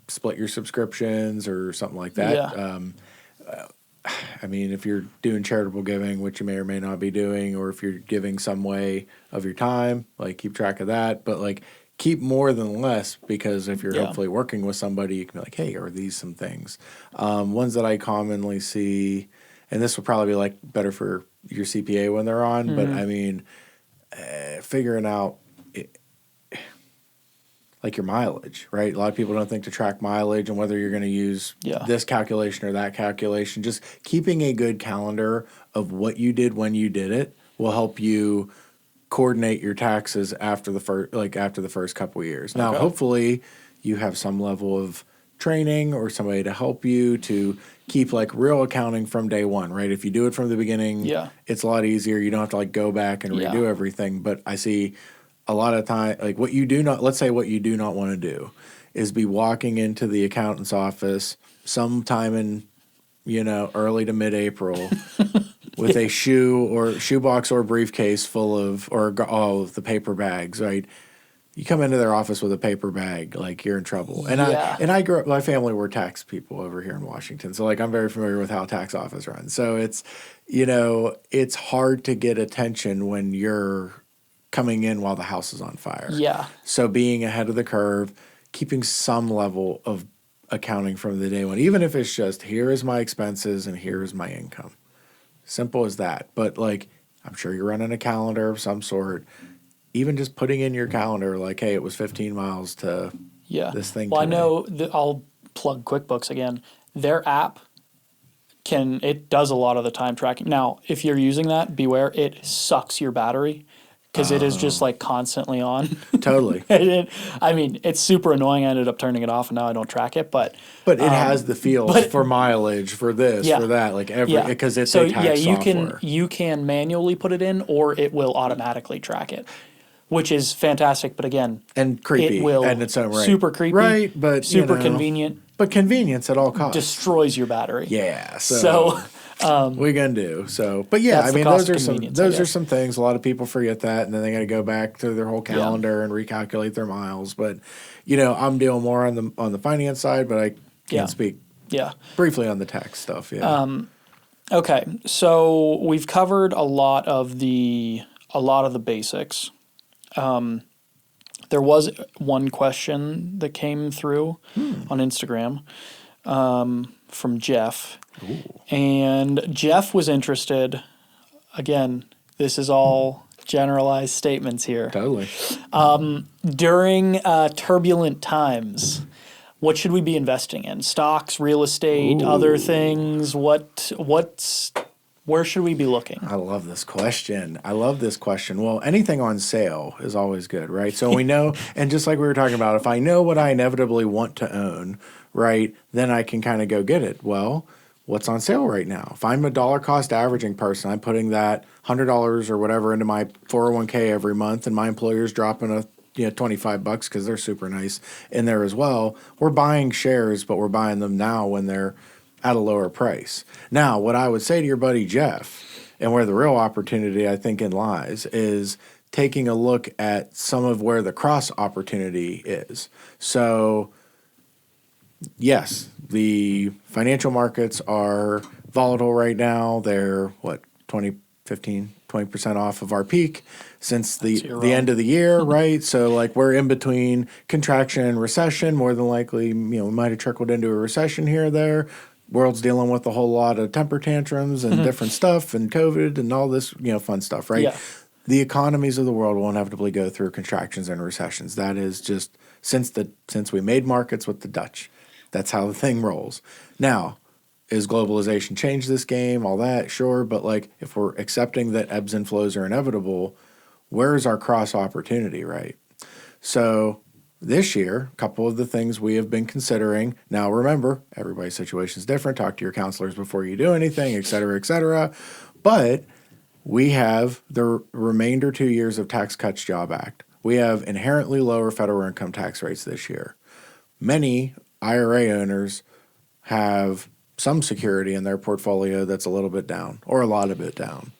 split your subscriptions or something like that. Yeah. I mean, if you're doing charitable giving, which you may or may not be doing, or if you're giving some way of your time, like keep track of that. But like keep more than less, because if you're hopefully working with somebody, you can be like, hey, are these some things? Ones that I commonly see, and this will probably be like better for your CPA when they're on, but I mean, figuring out like your mileage, right? A lot of people don't think to track mileage and whether you're going to use this calculation or that calculation. Just keeping a good calendar of what you did when you did it will help you coordinate your taxes after the first couple of years. Now, hopefully you have some level of training or somebody to help you to keep like real accounting from day one, right? If you do it from the beginning, it's a lot easier. You don't have to like go back and redo everything. But I see a lot of time, like let's say what you do not want to do is be walking into the accountant's office sometime in, early to mid-April with a shoebox or briefcase full of, or all of the paper bags, right? You come into their office with a paper bag, like you're in trouble. And I grew up, my family were tax people over here in Washington. So like I'm very familiar with how a tax office runs. So it's, it's hard to get attention when you're coming in while the house is on fire. Yeah. So being ahead of the curve, keeping some level of accounting from the day one, even if it's just here is my expenses and here is my income. Simple as that. But like, I'm sure you're running a calendar of some sort. Even just putting in your calendar, like, hey, it was 15 miles to this thing. Well, today. I know that I'll plug QuickBooks again. Their app it does a lot of the time tracking. Now, if you're using that, beware, it sucks your battery because it is just like constantly on. Totally. I mean, it's super annoying. I ended up turning it off and now I don't track it, but it has the fields for mileage, for this, for that, like because it's a tax software. You can manually put it in, or it will automatically track it, which is fantastic. But again, and creepy, it will and its own right. Super creepy, right? But super convenient. But convenience at all costs destroys your battery. Yeah. So what are you gonna do? So, but yeah, I mean, those are some things. A lot of people forget that, and then they got to go back to their whole calendar and recalculate their miles. But I'm dealing more on the finance side, but I can't speak briefly on the tax stuff. Yeah. Okay, so we've covered a lot of the basics. There was one question that came through on Instagram from Jeff. Ooh. And Jeff was interested. Again, this is all generalized statements here. Totally. During turbulent times, what should we be investing in? Stocks, real estate, other things? Where should we be looking? I love this question. Well, anything on sale is always good, right? So we know, and just like we were talking about, if I know what I inevitably want to own, right, then I can kind of go get it. Well, what's on sale right now? If I'm a dollar cost averaging person, I'm putting that $100 or whatever into my 401k every month, and my employer's dropping $25 because they're super nice in there as well. We're buying shares, but we're buying them now when they're at a lower price. Now, what I would say to your buddy Jeff, and where the real opportunity I think in lies, is taking a look at some of where the cross opportunity is. So, yes, the financial markets are volatile right now. They're 20% off of our peak since the end of the year, right? So like we're in between contraction and recession. More than likely, we might have trickled into a recession here or there. World's dealing with a whole lot of temper tantrums and different stuff and COVID and all this, fun stuff, right? Yeah. The economies of the world will inevitably go through contractions and recessions. That is just since we made markets with the Dutch. That's how the thing rolls. Now, is globalization change this game? All that, sure. But like, if we're accepting that ebbs and flows are inevitable, where's our cross opportunity, right? So this year, a couple of the things we have been considering. Now, remember, everybody's situation is different. Talk to your counselors before you do anything, et cetera, et cetera. But we have the remainder 2 years of Tax Cuts Job Act. We have inherently lower federal income tax rates this year. Many IRA owners have some security in their portfolio that's a little bit down or a lot of it down.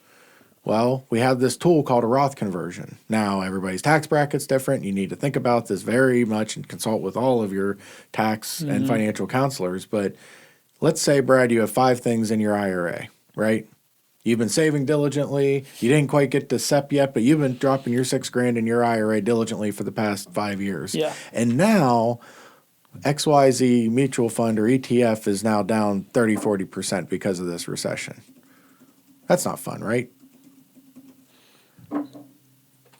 Well, we have this tool called a Roth Conversion. Now, everybody's tax bracket's different. You need to think about this very much and consult with all of your tax and financial counselors. But let's say, Brad, you have 5 things in your IRA, right? You've been saving diligently. You didn't quite get to SEP yet, but you've been dropping your $6,000 in your IRA diligently for the past 5 years. Yeah. And now XYZ mutual fund or ETF is now down 30-40% because of this recession. That's not fun, right?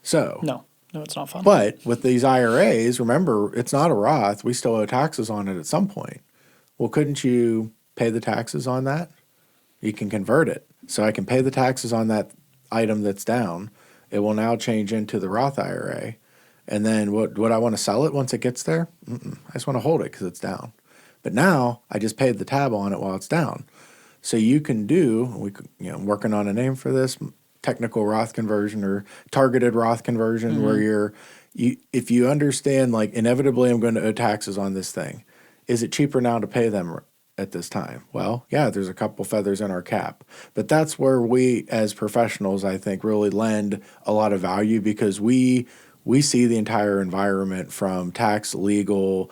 So No, it's not fun. But with these IRAs, remember, it's not a Roth. We still owe taxes on it at some point. Well, couldn't you pay the taxes on that? You can convert it. So I can pay the taxes on that item that's down. It will now change into the Roth IRA. And then would I want to sell it once it gets there? I just want to hold it because it's down. But now I just paid the tab on it while it's down. So you can do, I'm working on a name for this, technical Roth conversion or targeted Roth conversion, where if you understand, like, inevitably I'm going to owe taxes on this thing. Is it cheaper now to pay them at this time? Well, yeah, there's a couple feathers in our cap. But that's where we as professionals, I think, really lend a lot of value, because we see the entire environment from tax, legal,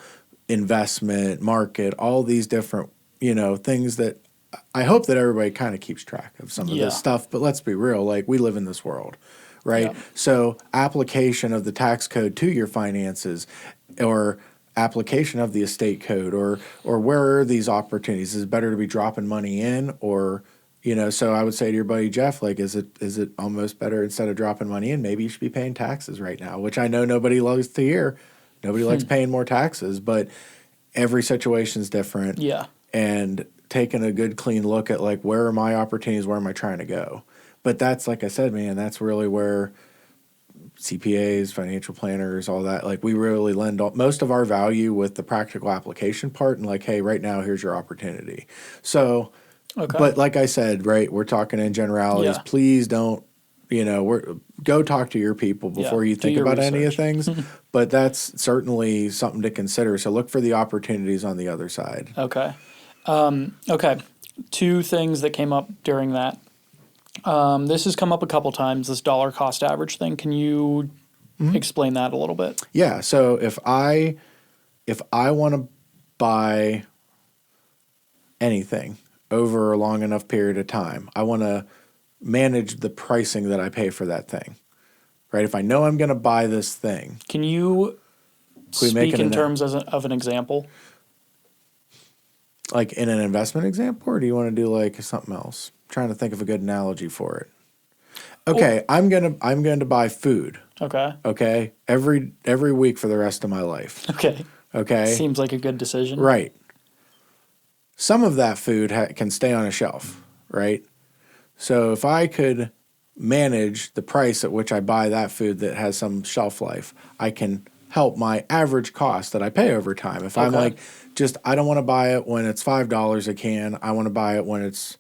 investment, market, all these different, things that I hope that everybody kind of keeps track of some of this stuff. But let's be real, like, we live in this world, right? Yeah. So application of the tax code to your finances, or application of the estate code, or where are these opportunities? Is it better to be dropping money in, or so I would say to your buddy Jeff, like, is it almost better, instead of dropping money in, maybe you should be paying taxes right now, which I know nobody loves to hear. Nobody likes paying more taxes, but every situation is different. Yeah. And taking a good, clean look at, like, where are my opportunities? Where am I trying to go? But that's, like I said, man, that's really where CPAs, financial planners, all that, like, we really lend most of our value with the practical application part, and like, hey, right now, here's your opportunity. So, okay. But like I said, right, we're talking in generalities. Yeah. Please don't, go talk to your people before you think about any of things. But that's certainly something to consider. So look for the opportunities on the other side. Okay. Okay. 2 things that came up during that. This has come up a couple times, this dollar cost average thing. Can you explain that a little bit? Yeah. So if I want to buy anything over a long enough period of time, I want to manage the pricing that I pay for that thing, right? If I know I'm going to buy this thing. Can you speak in terms of an example? Like in an investment example, or do you want to do like something else? I'm trying to think of a good analogy for it. Okay, I'm going to buy food. Okay. Okay, every week for the rest of my life. Okay. Okay. Seems like a good decision. Right. Some of that food can stay on a shelf, right? So if I could manage the price at which I buy that food that has some shelf life, I can help my average cost that I pay over time. If I'm like, I don't want to buy it when it's $5 a can, I want to buy it when it's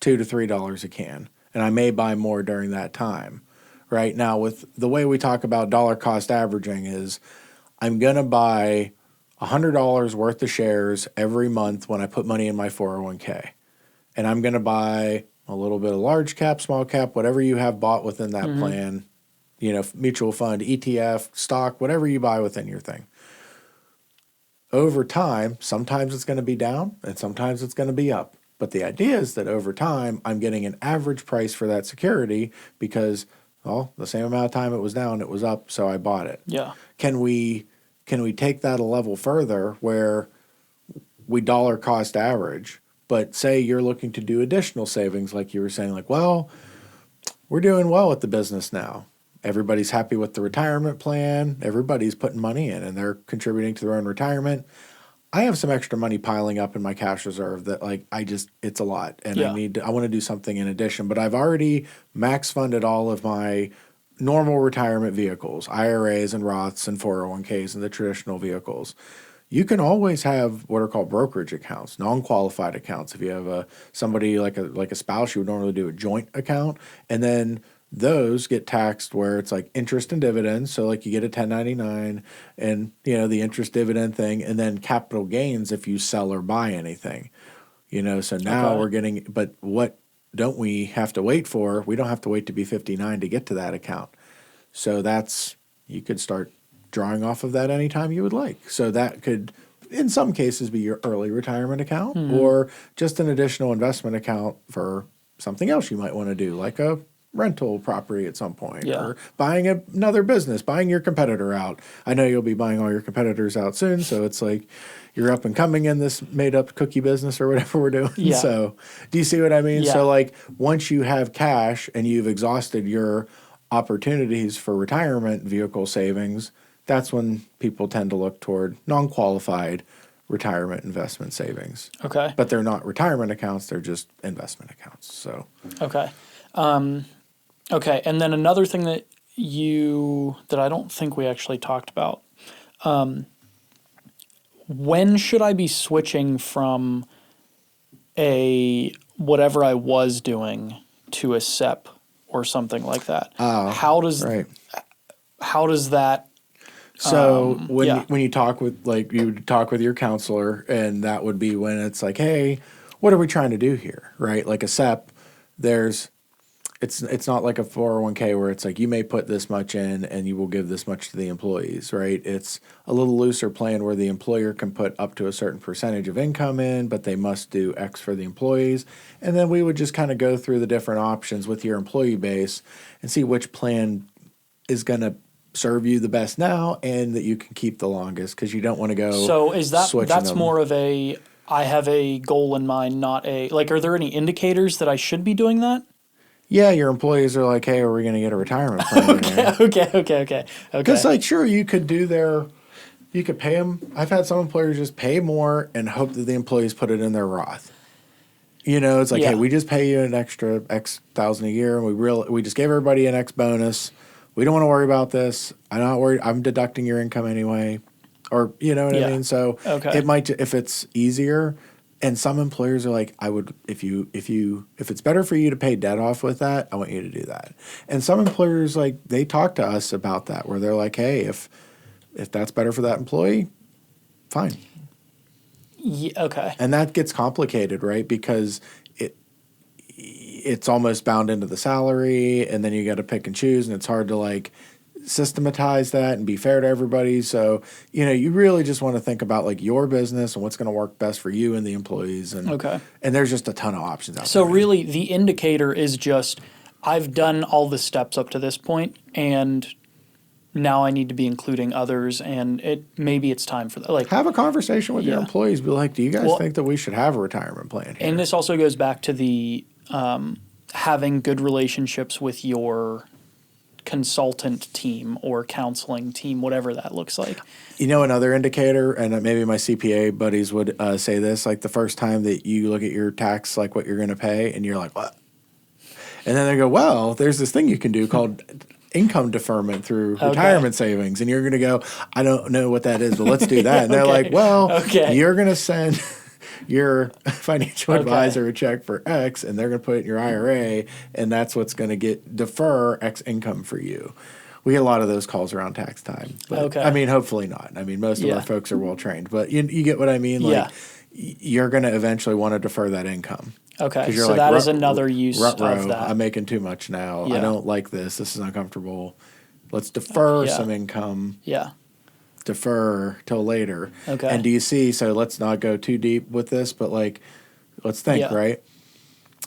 $2 to $3 a can, and I may buy more during that time. Right now, with the way we talk about dollar cost averaging, is I'm going to buy $100 worth of shares every month when I put money in my 401k, and I'm going to buy a little bit of large cap, small cap, whatever you have bought within that plan, mutual fund, ETF, stock, whatever you buy within your thing. Over time, sometimes it's going to be down and sometimes it's going to be up. But the idea is that over time, I'm getting an average price for that security because, the same amount of time it was down, it was up, so I bought it. Yeah. Can we take that a level further where we dollar cost average, but say you're looking to do additional savings, like you were saying, like, well, we're doing well with the business now. Everybody's happy with the retirement plan. Everybody's putting money in and they're contributing to their own retirement. I have some extra money piling up in my cash reserve that like it's a lot, and I want to do something in addition. But I've already max funded all of my normal retirement vehicles, IRAs and Roths and 401ks and the traditional vehicles. You can always have what are called brokerage accounts, non-qualified accounts. If you have somebody like a spouse, you would normally do a joint account, and then those get taxed where it's like interest and dividends. So like you get a 1099 and the interest dividend thing, and then capital gains if you sell or buy anything. So now we're getting, but what don't we have to wait for? We don't have to wait to be 59 to get to that account. So you could start drawing off of that anytime you would like. So that could, in some cases, be your early retirement account or just an additional investment account for something else you might want to do, like a rental property at some point or buying another business, buying your competitor out. I know you'll be buying all your competitors out soon, so it's like you're up and coming in this made-up cookie business or whatever we're doing. Yeah. So do you see what I mean? Yeah. So like once you have cash and you've exhausted your opportunities for retirement vehicle savings, that's when people tend to look toward non-qualified retirement investment savings. Okay. But they're not retirement accounts, they're just investment accounts. So okay. Okay, and then another thing that I don't think we actually talked about. When should I be switching from whatever I was doing to a SEP or something like that? How does that? So when you talk with you would talk with your counselor, and that would be when it's like, hey, what are we trying to do here, right? Like a SEP, it's not like a 401k where it's like you may put this much in and you will give this much to the employees, right? It's a little looser plan where the employer can put up to a certain percentage of income in, but they must do X for the employees. And then we would just kind of go through the different options with your employee base and see which plan is going to serve you the best now and that you can keep the longest, because you don't want to go. So that's more of I have a goal in mind, not are there any indicators that I should be doing that? Yeah, your employees are like, hey, are we going to get a retirement plan? Okay. Because sure, you could pay them. I've had some employers just pay more and hope that the employees put it in their Roth. It's like, hey, we just pay you an extra X thousand a year, and we just gave everybody an X bonus. We don't want to worry about this. I'm not worried. I'm deducting your income anyway, or I mean. So it might, if it's easier. And some employers are like, if it's better for you to pay debt off with that, I want you to do that. And some employers, they talk to us about that, where they're like, hey, if that's better for that employee, fine. Yeah, okay. And that gets complicated, right? Because it's almost bound into the salary, and then you got to pick and choose, and it's hard to systematize that and be fair to everybody. So, you really just want to think about your business and what's going to work best for you and the employees. And and there's just a ton of options out there. So really the indicator is just, I've done all the steps up to this point, and now I need to be including others, and maybe it's time for that. Have a conversation with your employees. Be like, do you guys think that we should have a retirement plan here? And this also goes back to the having good relationships with your consultant team or counseling team, whatever that looks like. Another indicator, and maybe my CPA buddies would say this, the first time that you look at your tax, what you're going to pay, and you're like, what? And then they go, well, there's this thing you can do called income deferment through retirement savings. And you're going to go, I don't know what that is, but let's do that. And they're like, well, you're going to send your financial advisor a check for X, and they're going to put it in your IRA, and that's what's going to defer X income for you. We get a lot of those calls around tax time. But, I mean, hopefully not. I mean, most of our folks are well trained, but you get what I mean? You're going to eventually want to defer that income. Okay, so that is another use of that. I'm making too much now. I don't like this. This is uncomfortable. Let's defer some income. Yeah. Defer till later. Okay. And do you see, so let's not go too deep with this, but let's think, right?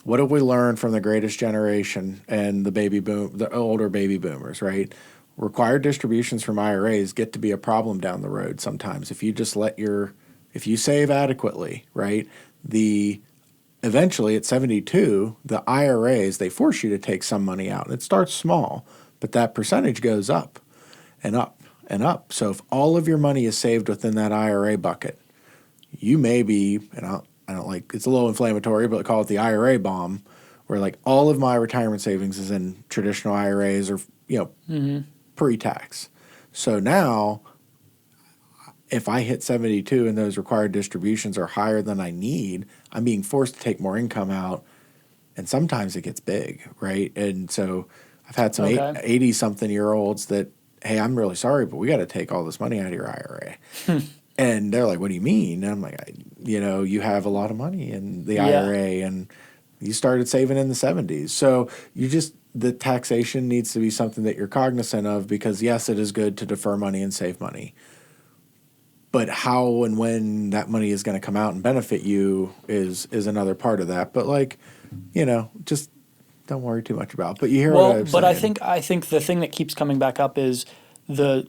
What have we learned from the greatest generation and the older baby boomers, right? Required distributions from IRAs get to be a problem down the road sometimes. If you just if you save adequately, right? Eventually at 72, the IRAs, they force you to take some money out. And it starts small, but that percentage goes up and up and up. So if all of your money is saved within that IRA bucket, you may be, and I don't like, it's a little inflammatory, but call it the IRA bomb, where like all of my retirement savings is in traditional IRAs or, pre-tax. So now if I hit 72 and those required distributions are higher than I need, I'm being forced to take more income out. And sometimes it gets big, right? And so I've had some 80-something-year-olds that, hey, I'm really sorry, but we got to take all this money out of your IRA. And they're like, what do you mean? And I'm like, you have a lot of money in the IRA, and you started saving in the 70s. So the taxation needs to be something that you're cognizant of, because, yes, it is good to defer money and save money. But how and when that money is going to come out and benefit you is another part of that. But just don't worry too much about it. But you hear what I'm saying. But I think the thing that keeps coming back up is the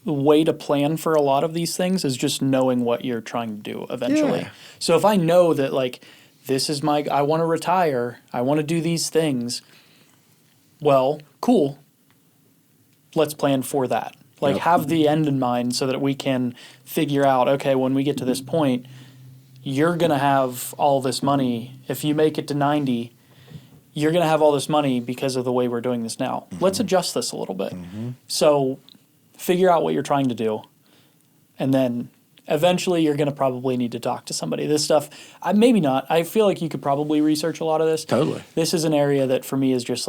way to plan for a lot of these things is just knowing what you're trying to do eventually. Yeah. So if I know that this is I want to retire, I want to do these things, well, cool. Let's plan for that. Have the end in mind so that we can figure out, okay, when we get to this point, you're going to have all this money. If you make it to 90, you're going to have all this money because of the way we're doing this now. Mm-hmm. Let's adjust this a little bit. Mm-hmm. So figure out what you're trying to do. And then eventually you're going to probably need to talk to somebody. This stuff, maybe not. I feel like you could probably research a lot of this. Totally. This is an area that for me is just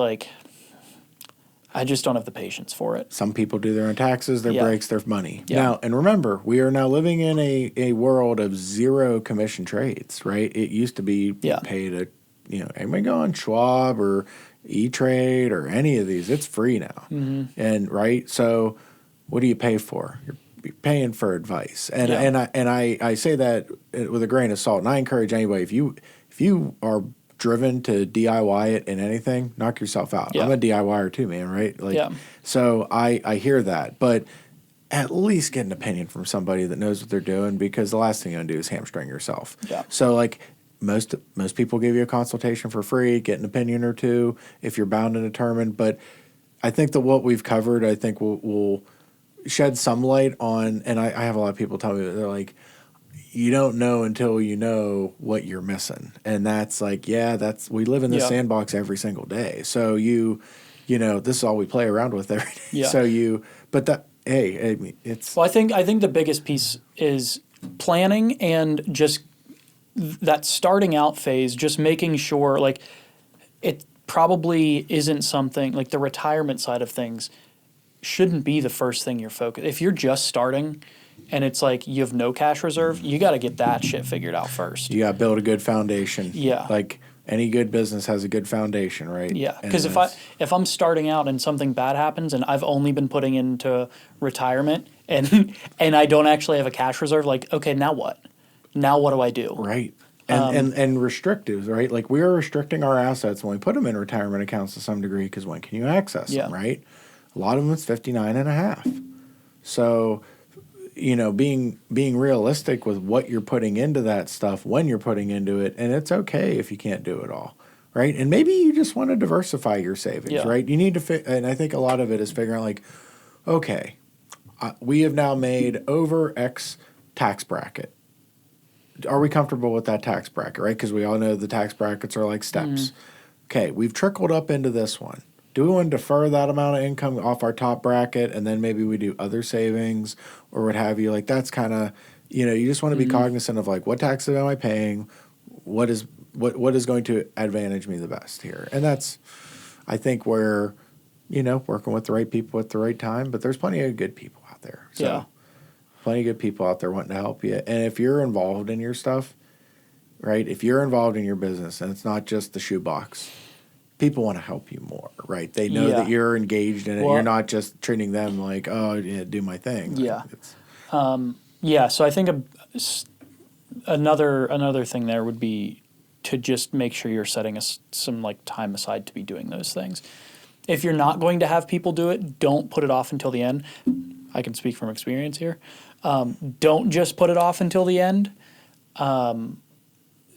I just don't have the patience for it. Some people do their own taxes, their breaks, their money. Yeah. Now, and remember, we are now living in a world of zero commission trades, right? It used to be paid at, anybody go on Schwab or E-Trade or any of these. It's free now. Mm-hmm. And right, so what do you pay for? You're paying for advice. And I say that with a grain of salt. And I encourage anybody, if you are driven to DIY it in anything, knock yourself out. Yeah. I'm a DIYer too, man, right? So I hear that, but at least get an opinion from somebody that knows what they're doing, because the last thing you're going to do is hamstring yourself. Yeah. So most people give you a consultation for free, get an opinion or two if you're bound and determined. But I think that what we've covered, I think will shed some light on, and I have a lot of people tell me that they're like, you don't know until you know what you're missing. And that's we live in this sandbox every single day. So this is all we play around with every day. Yeah. So it's. Well, I think the biggest piece is planning, and just that starting out phase, just making sure it probably isn't something the retirement side of things shouldn't be the first thing you're focused. If you're just starting, and it's you have no cash reserve, you got to get that shit figured out first. You got to build a good foundation. Yeah. Any good business has a good foundation, right? Yeah. Because if I'm starting out and something bad happens and I've only been putting into retirement and I don't actually have a cash reserve, okay, now what? Now what do I do? Right. And restrictives, right? We are restricting our assets when we put them in retirement accounts to some degree, because when can you access them, right? A lot of them it's 59 and a half. So being realistic with what you're putting into that stuff when you're putting into it, and it's okay if you can't do it all, right? And maybe you just want to diversify your savings, right? You need to and I think a lot of it is figuring okay, we have now made over X tax bracket. Are we comfortable with that tax bracket, right? Because we all know the tax brackets are like steps. Okay, we've trickled up into this one. Do we want to defer that amount of income off our top bracket, and then maybe we do other savings or what have you? That's kind of, you just want to be cognizant of what taxes am I paying? What is going to advantage me the best here? And that's, I think, where, working with the right people at the right time. But there's plenty of good people out there. So plenty of good people out there wanting to help you. And if you're involved in your stuff, right? If you're involved in your business and it's not just the shoebox, people want to help you more, right? They know that you're engaged in it. You're not just treating them do my thing. Yeah. So I think another thing there would be to just make sure you're setting some time aside to be doing those things. If you're not going to have people do it, don't put it off until the end. I can speak from experience here. Don't just put it off until the end.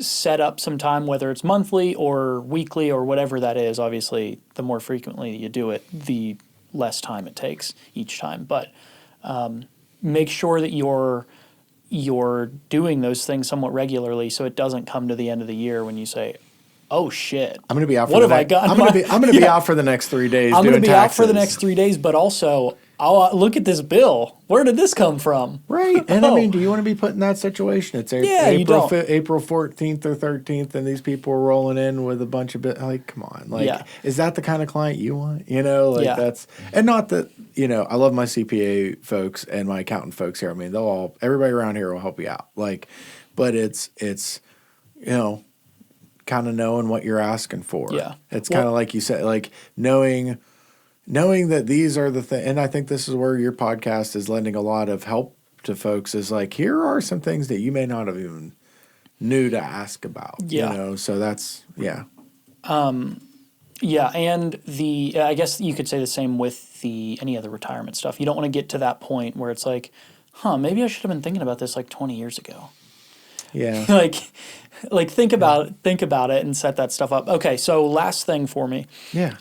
Set up some time, whether it's monthly or weekly or whatever that is. Obviously, the more frequently you do it, the less time it takes each time. But make sure that you're you're doing those things somewhat regularly, so it doesn't come to the end of the year when you say, "Oh shit, I'm going to be out. What have I got? I'm going to be out for the next 3 days. I'm going to be out for the next 3 days." But also, I'll look at this bill. Where did this come from? Right. And I mean, do you want to be put in that situation? It's April 14th or 13th, and these people are rolling in with a bunch of like, come on. Like, is that the kind of client you want? You know, like that's, and not that, you know, I love my CPA folks and my accountant folks here. I mean, everybody around here will help you out. Like, but it's, you know, kind of knowing what you're asking for. Yeah. It's kind of like you said, like knowing that these are the things, and I think this is where your podcast is lending a lot of help to folks, is like, here are some things that you may not have even knew to ask about. Yeah. You know, so that's, yeah. Yeah, and I guess you could say the same with any other retirement stuff. You don't want to get to that point where it's like, maybe I should have been thinking about this like 20 years ago. Yeah. like think about it and set that stuff up. Okay, so last thing for me. Yeah.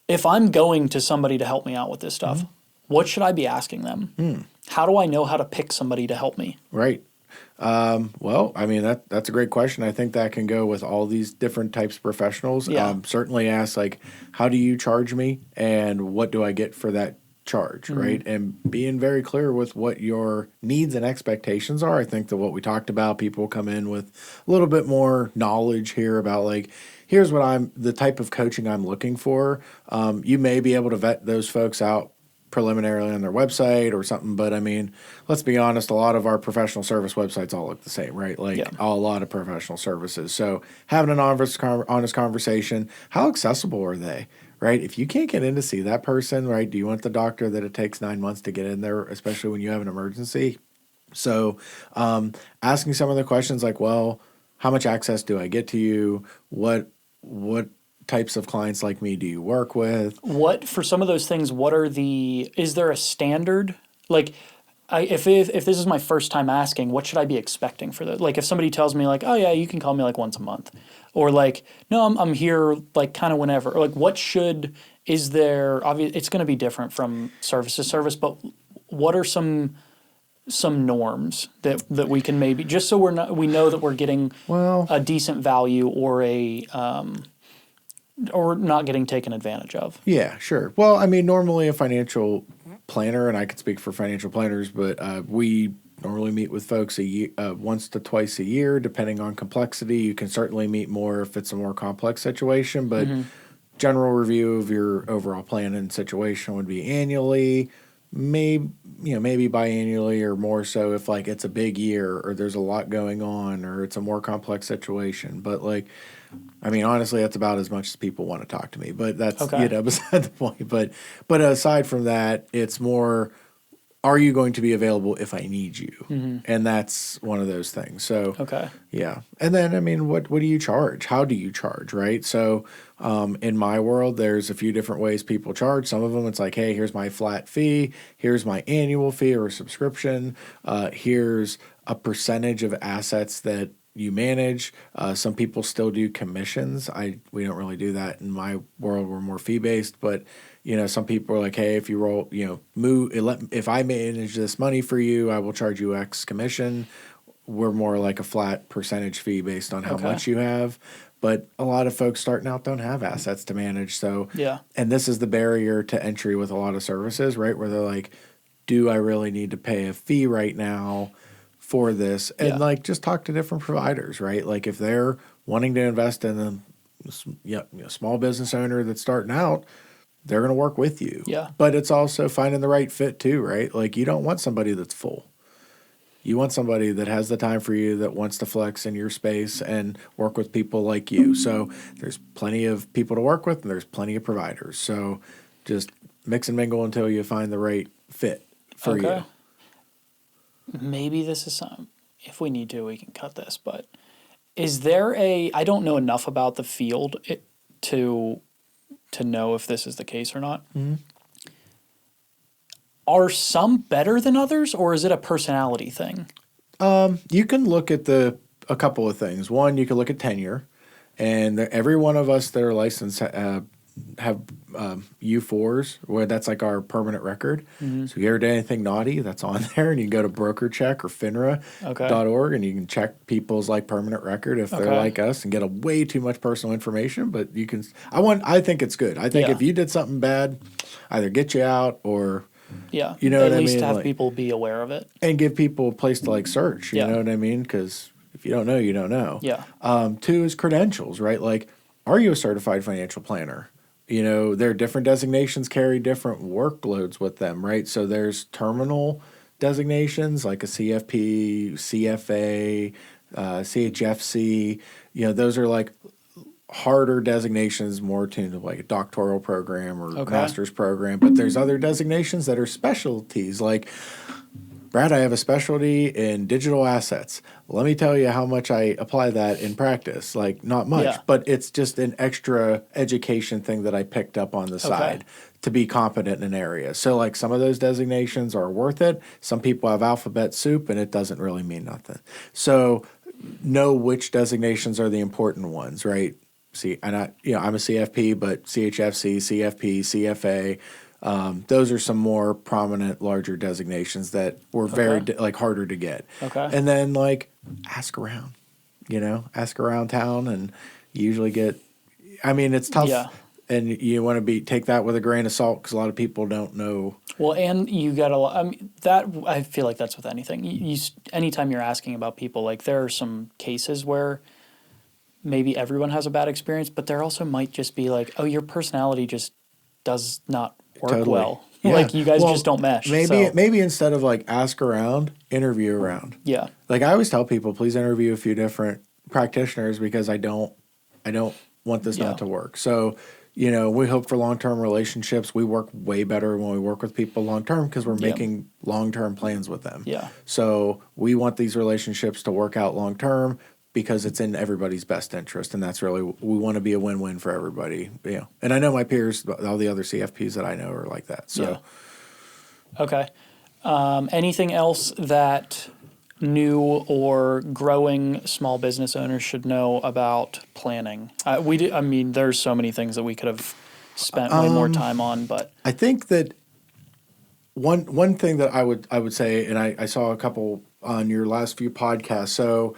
If I'm going to somebody to help me out with this stuff, what should I be asking them? How do I know how to pick somebody to help me? Right. Well, I mean, that's a great question. I think that can go with all these different types of professionals. Yeah. Certainly ask, like, how do you charge me and what do I get for that charge, right? And being very clear with what your needs and expectations are. I think that what we talked about, people come in with a little bit more knowledge here about, like, here's what the type of coaching I'm looking for. You may be able to vet those folks out preliminarily on their website or something, but I mean, let's be honest, a lot of our professional service websites all look the same, right? Like a lot of professional services. So having an honest conversation, how accessible are they, right? If you can't get in to see that person, right, do you want the doctor that it takes 9 months to get in there, especially when you have an emergency? So asking some of the questions like, well, how much access do I get to you? What types of clients like me do you work with? For some of those things, is there a standard? Like, if this is my first time asking, what should I be expecting for that? Like, if somebody tells me, like, oh yeah, you can call me like once a month, or like, no, I'm here like kind of whenever. Or like, is there? Obviously, it's going to be different from service to service, but what are some norms that we can maybe, just so we know that we're getting a decent value or not getting taken advantage of? Yeah, sure. Well, I mean, normally a financial planner, and I could speak for financial planners, but we normally meet with folks once to twice a year, depending on complexity. You can certainly meet more if it's a more complex situation, but general review of your overall plan and situation would be annually, maybe biannually, or more so if like it's a big year or there's a lot going on or it's a more complex situation. But like, I mean, honestly, that's about as much as people want to talk to me, but that's, beside the point. But aside from that, it's more, are you going to be available if I need you? And that's one of those things. So, yeah. And then, I mean, what do you charge? How do you charge, right? So, in my world, there's a few different ways people charge. Some of them, it's like, hey, here's my flat fee. Here's my annual fee or subscription. Here's a percentage of assets that you manage. Some people still do commissions. We don't really do that in my world. We're more fee-based, but some people are like, hey, if you roll, if I manage this money for you, I will charge you X commission. We're more like a flat percentage fee based on how much you have. But a lot of folks starting out don't have assets to manage. So, and this is the barrier to entry with a lot of services, right? Where they're like, do I really need to pay a fee right now for this? And like, just talk to different providers, right? Like if they're wanting to invest in a small business owner that's starting out, they're going to work with you. Yeah. But it's also finding the right fit too, right? Like you don't want somebody that's full. You want somebody that has the time for you, that wants to flex in your space and work with people like you. So there's plenty of people to work with and there's plenty of providers. So just mix and mingle until you find the right fit for you. Maybe this is something, if we need to, we can cut this, but is there I don't know enough about the field to know if this is the case or not. Are some better than others, or is it a personality thing? You can look at a couple of things. One, you can look at tenure, and every one of us that are licensed have U4s, where that's like our permanent record. So if you ever did anything naughty, that's on there, and you can go to BrokerCheck or FINRA.org, and you can check people's like permanent record if they're like us, and get a way too much personal information. But you can. I think it's good. I think if you did something bad, either get you out or. Yeah, you know at what least I mean? have Like, people be aware of it. and give people a place to like search. You know what I mean? Because if you don't know, you don't know. Yeah. 2 is credentials, right? Like, are you a certified financial planner? You know, there are different designations carry different workloads with them, right? So there's terminal designations like a CFP, CFA, CHFC. You know, those are like harder designations, more tuned to like a doctoral program or master's program. But there's other designations that are specialties. Like, Brad, I have a specialty in digital assets. Let me tell you how much I apply that in practice. Like, not much, but it's just an extra education thing that I picked up on the side to be competent in an area. So like some of those designations are worth it. Some people have alphabet soup and it doesn't really mean nothing. So know which designations are the important ones, right? See, and I'm a CFP, but CHFC, CFP, CFA, those are some more prominent, larger designations that were very like harder to get. And then like ask around, ask around town, and you usually get. I mean, it's tough, and you want to take that with a grain of salt because a lot of people don't know. Well, and you got a lot. I mean, I feel like that's with anything. Anytime you're asking about people, like there are some cases where maybe everyone has a bad experience, but there also might just be like, oh, your personality just does not work well. Yeah. Like you guys just don't mesh. Maybe instead of like ask around, interview around. Yeah. Like I always tell people, please interview a few different practitioners because I don't want this not to work. So, we hope for long-term relationships. We work way better when we work with people long-term because we're making long-term plans with them. Yeah. So we want these relationships to work out long-term because it's in everybody's best interest. And that's really, we want to be a win-win for everybody. And I know my peers, all the other CFPs that I know are like that. So. Yeah. Okay. Anything else that new or growing small business owners should know about planning? There's so many things that we could have spent way more time on, but I think that one thing that I would say, and I saw a couple on your last few podcasts. So,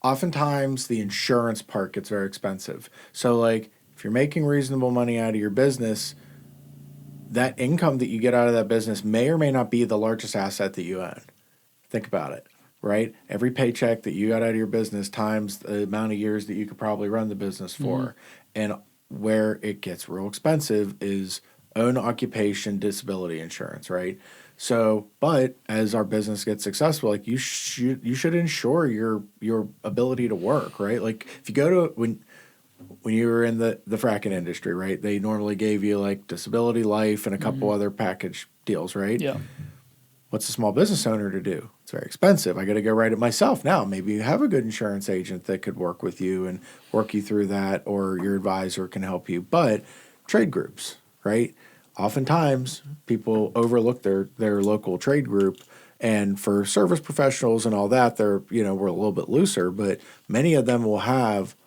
oftentimes the insurance part gets very expensive. So like if you're making reasonable money out of your business, that income that you get out of that business may or may not be the largest asset that you own. Think about it, right? Every paycheck that you got out of your business times the amount of years that you could probably run the business for. And where it gets real expensive is own occupation disability insurance, right? So, but as our business gets successful, like you should ensure your ability to work, right? Like if you go to when you were in the fracking industry, right? They normally gave you like disability, life, and a couple other package deals, right? Yeah. What's a small business owner to do? It's very expensive. I got to go write it myself now. Maybe you have a good insurance agent that could work with you and work you through that, or your advisor can help you. But trade groups, right? Oftentimes, people overlook their local trade group, and for service professionals and all that, we're a little bit looser, but many of them will have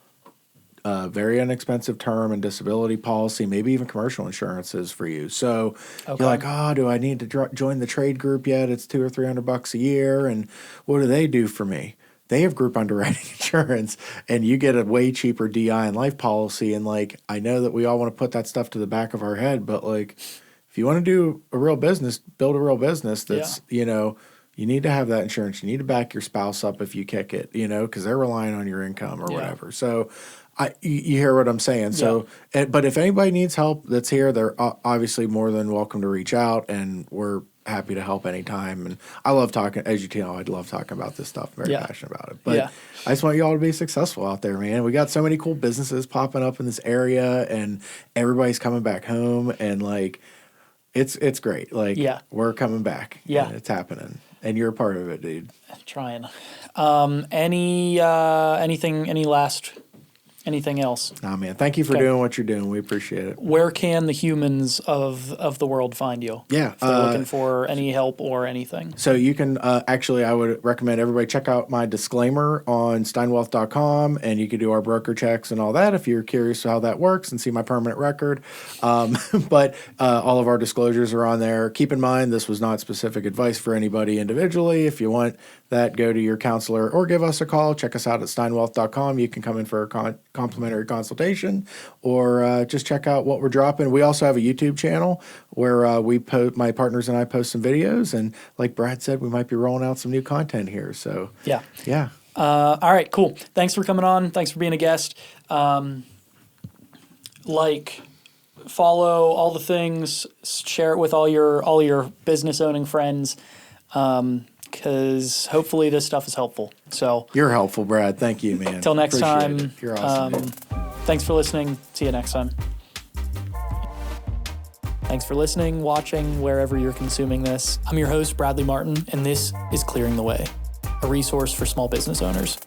a very inexpensive term and disability policy, maybe even commercial insurances for you. So you're like, oh, do I need to join the trade group yet? It's $200 or $300 a year, and what do they do for me? They have group underwriting insurance, and you get a way cheaper DI and life policy. And like, I know that we all want to put that stuff to the back of our head, but like, if you want to do a real business, build a real business that's, you need to have that insurance. You need to back your spouse up if you kick it, because they're relying on your income or whatever. So you hear what I'm saying. So, but if anybody needs help that's here, they're obviously more than welcome to reach out, and we're happy to help anytime. And I love talking, as you know, I love talking about this stuff. I'm very passionate about it. But I just want you all to be successful out there, man. We got so many cool businesses popping up in this area, and everybody's coming back home, and like, it's great. Like, we're coming back. Yeah. It's happening. And you're a part of it, dude. Trying. Any last Anything else? Nah, man. Thank you for doing what you're doing. We appreciate it. Where can the humans of the world find you? Yeah. If they're looking for any help or anything. So you can actually, I would recommend everybody check out my disclaimer on steinwealth.com, and you can do our broker checks and all that if you're curious how that works and see my permanent record. But all of our disclosures are on there. Keep in mind, this was not specific advice for anybody individually. If you want that, go to your counselor or give us a call. Check us out at steinwealth.com. You can come in for a complimentary consultation, or just check out what we're dropping. We also have a YouTube channel where my partners and I post some videos, and like Brad said, we might be rolling out some new content here. So yeah. All right, cool. Thanks for coming on. Thanks for being a guest. Follow all the things, share it with all your business owning friends. Because hopefully this stuff is helpful. So you're helpful, Brad. Thank you, man. Till next Appreciate time. it. You're awesome. Thanks for listening. See you next time. Thanks for listening, watching, wherever you're consuming this. I'm your host, Bradley Martin, and this is Clearing the Way, a resource for small business owners.